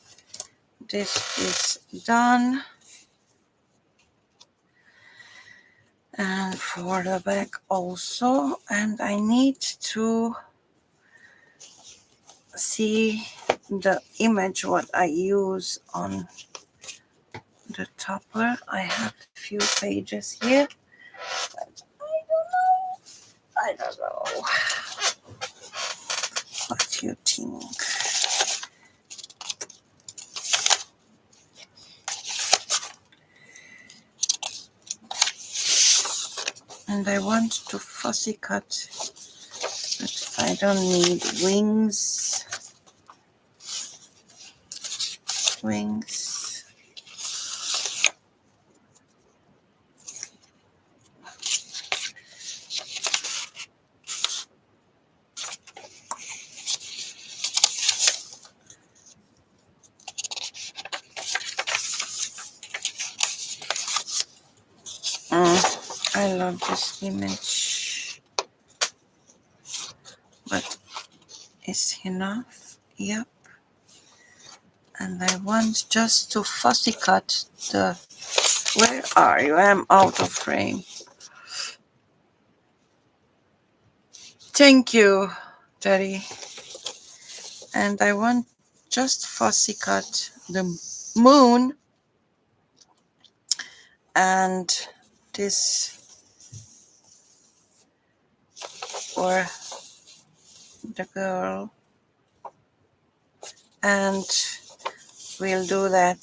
This is done. And for the back also. And I need to see the image what I use on the topper. I have a few pages here, but I don't know what you think. And I want to fussy cut, but I don't need wings. I love this image, but is enough? Yep. And I want just to fussy cut the, where are you? I'm out of frame. Thank you, Terry. And I want just fussy cut the moon and this for the girl, and we'll do that.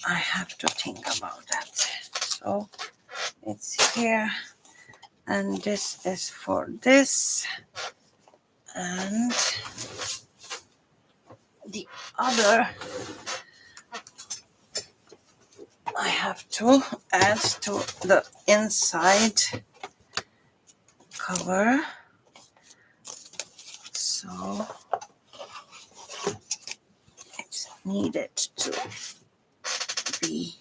I have to think about that. So it's here, and this is for this, and the other I have to add to the inside cover. So it's needed to be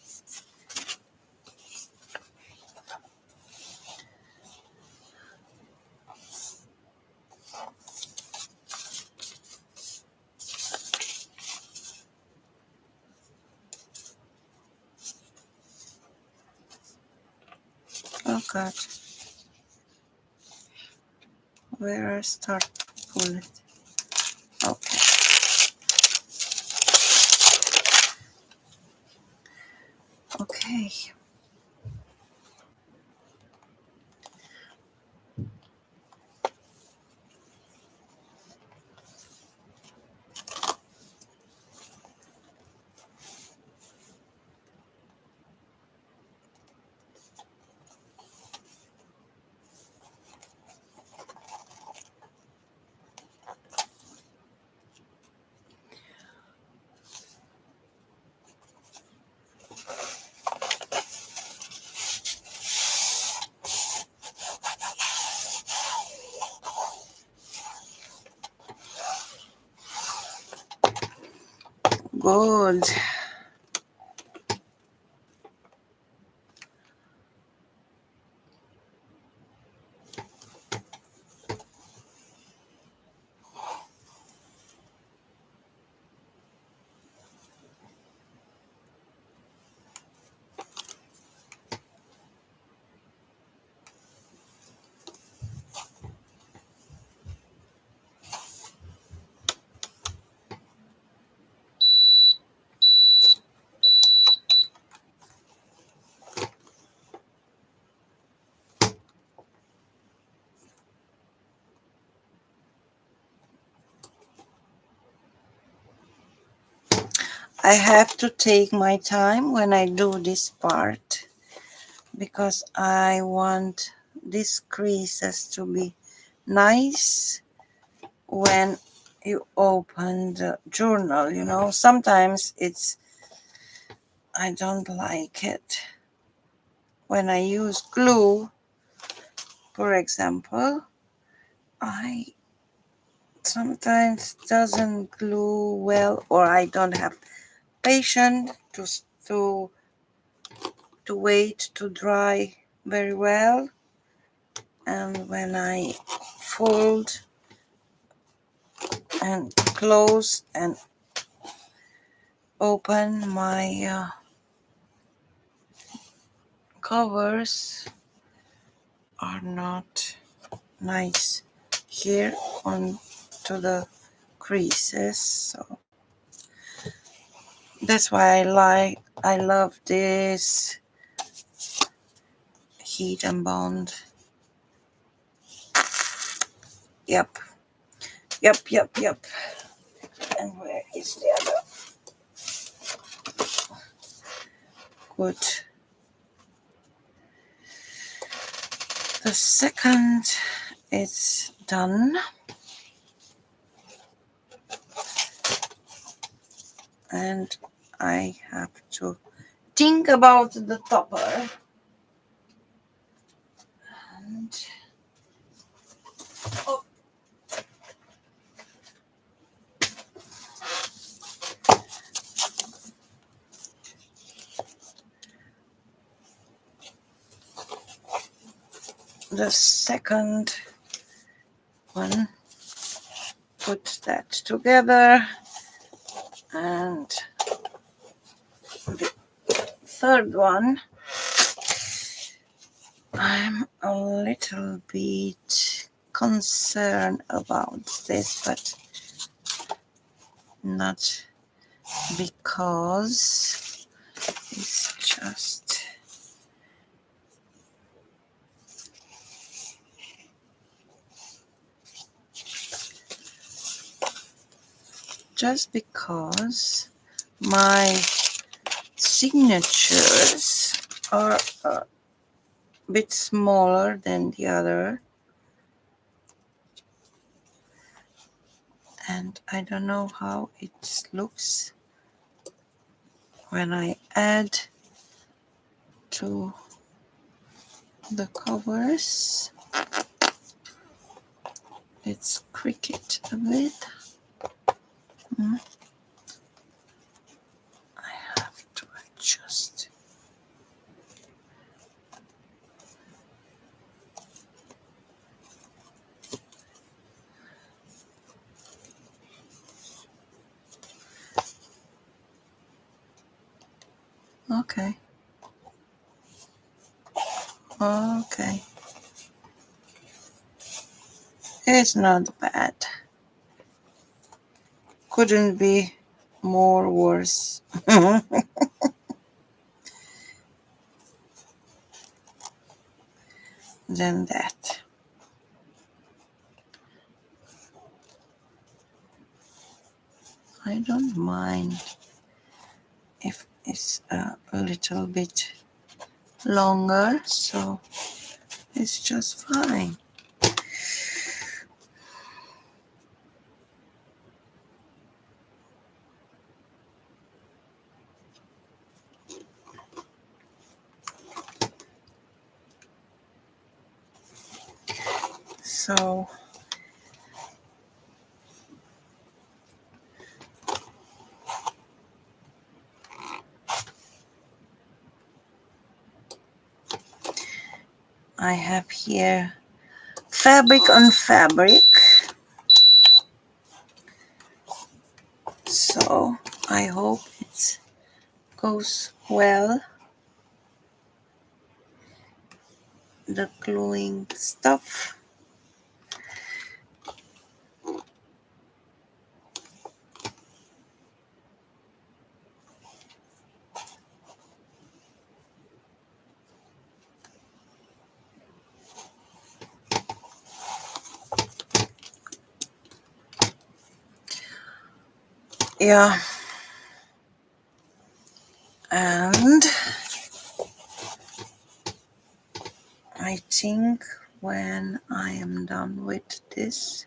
oh god, where I start to pull it. Okay. Okay. good. I have to take my time when I do this part because I want these creases to be nice when you open the journal. You know, sometimes I don't like it when I use glue, for example. I sometimes doesn't glue well, or I don't have patience to to wait to dry very well. And when I fold and close and open my covers are not nice here on to the creases. So that's why I love this Heat and Bond. Yep, yep. And where is the other? Good. The second it's done, and I have to think about the topper. And oh, the second one, put that together, and the third one, I'm a little bit concerned about this, but not because it's just because my signatures are a bit smaller than the other, and I don't know how it looks when I add to the covers. Let's creak it a bit. I have to adjust. Okay. It's not bad. Couldn't be more worse than that. I don't mind if it's a little bit longer, so it's just fine. So I have here fabric on fabric. So I hope it goes well. The gluing stuff. Yeah. And I think when I am done with this,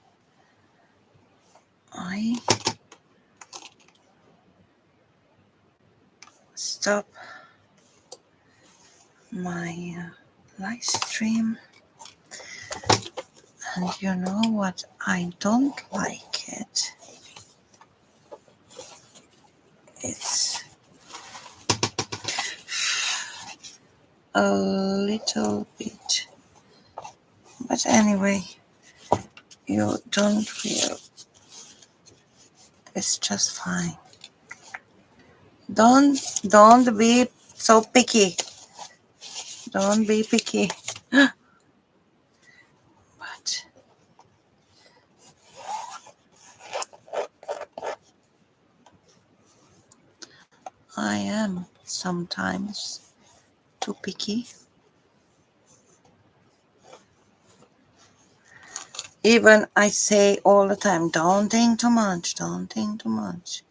I stop my live stream. And you know what? I don't like it. It's a little bit. But anyway, you don't feel. It's just fine. Don't be so picky. Don't be picky. But I am sometimes too picky. Even I say all the time, don't think too much, don't think too much.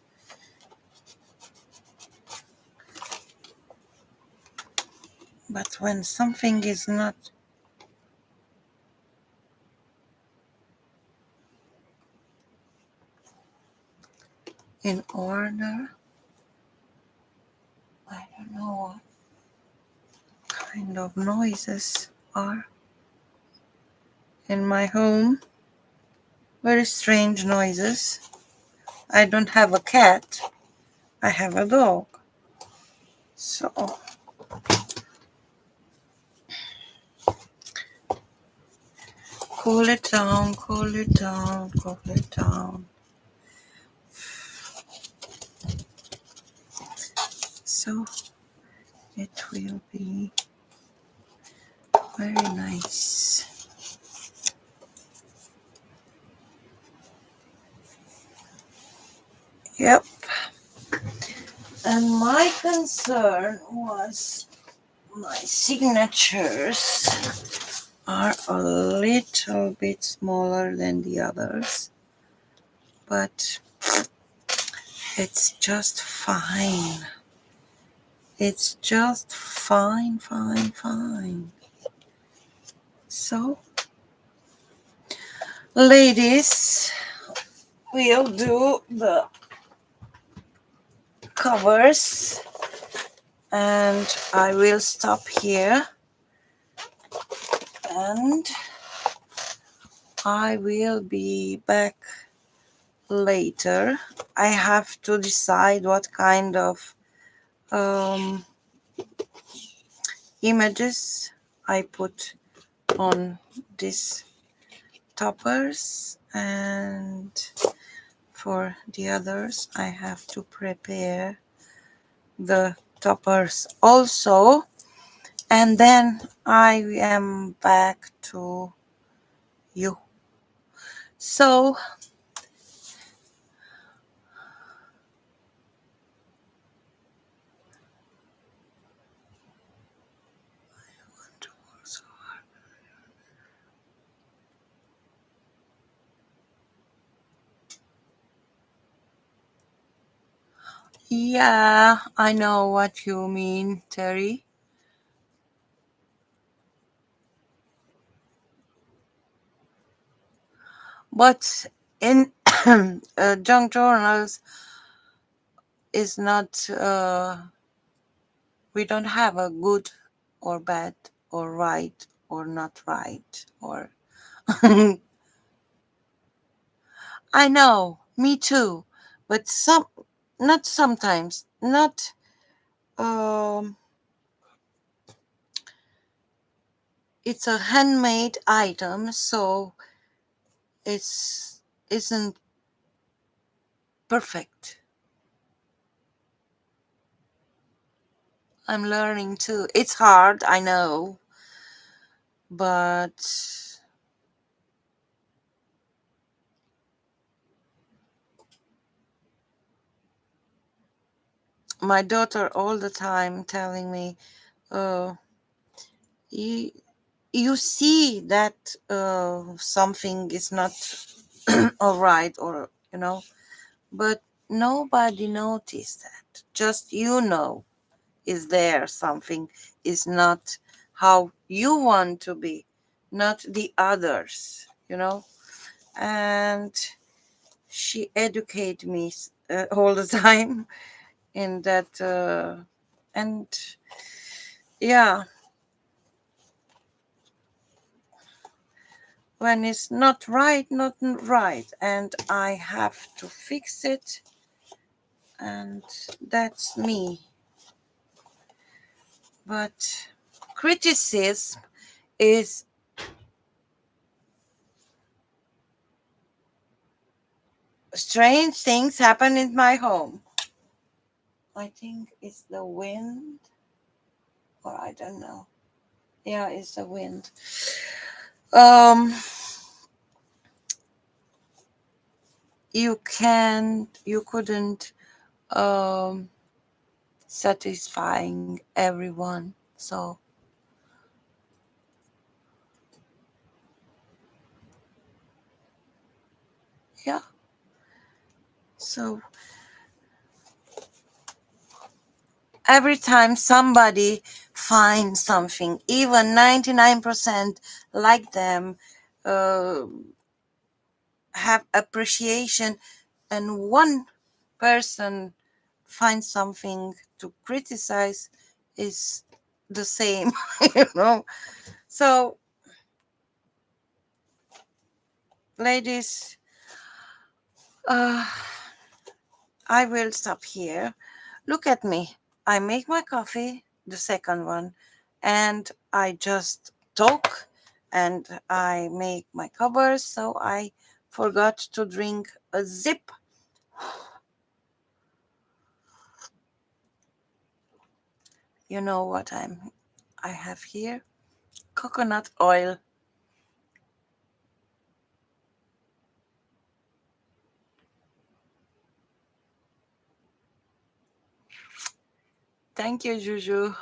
But when something is not in order, I don't know what kind of noises are in my home. Very strange noises. I don't have a cat, I have a dog. So cool it down, cool it down, cool it down. So it will be very nice. Yep. And my concern was my signatures are a little bit smaller than the others, but it's just fine. It's just fine, fine, fine. So, ladies, we'll do the covers and I will stop here and I will be back later. I have to decide what kind of images I put on these toppers, and for the others I have to prepare the toppers also, and then I am back to you. So yeah, I know what you mean, Terry. But in junk journals is not, we don't have a good or bad or right or not right or I know, me too. But not sometimes, not, um, it's a handmade item, so it's isn't perfect. I'm learning too. It's hard, I know, but my daughter all the time telling me, oh, you, you see that something is not all right, or but nobody noticed that. Just is there something is not how you want to be, not the others. And she educate me all the time in that, and yeah, when it's not right, not right, and I have to fix it, and that's me. But criticism is strange things happen in my home. I think it's the wind, or I don't know. Yeah, it's the wind. Um, you couldn't satisfying everyone. So yeah. So every time somebody finds something, even 99% like them, uh, have appreciation, and one person finds something to criticize, is the same. you know. So, ladies, uh, I will stop here. Look at me. I make my coffee, the second one, and I just talk, and I make my covers. So I forgot to drink a zip. You know what I have here? Coconut oil. Thank you, Juju.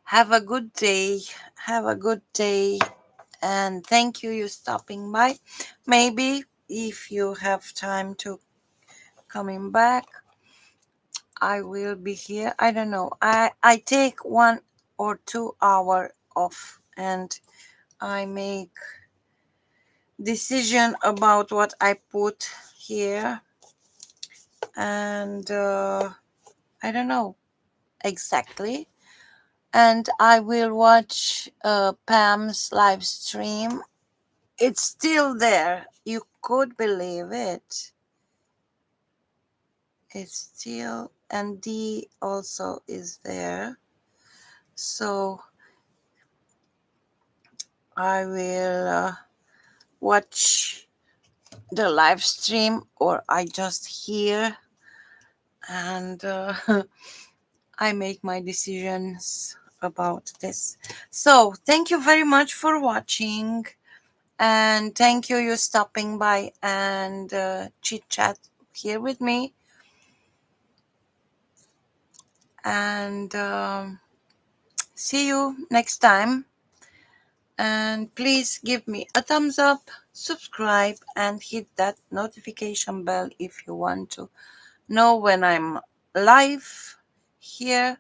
Have a good day. Have a good day. And thank you stopping by. Maybe if you have time to coming back, I will be here. I don't know. I take 1 or 2 hour off, and I make decision about what I put here, and I don't know exactly. And I will watch Pam's live stream. It's still there. You could believe it. It's still, and D also is there. So I will watch the live stream, or I just hear, and I make my decisions about this. So thank you very much for watching, and thank you stopping by and chit chat here with me. And see you next time. And please give me a thumbs up, subscribe, and hit that notification bell if you want to know when I'm live here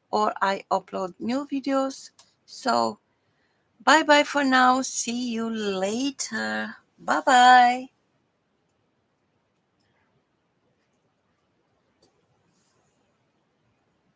or I upload new videos. So bye bye for now. See you later. Bye bye.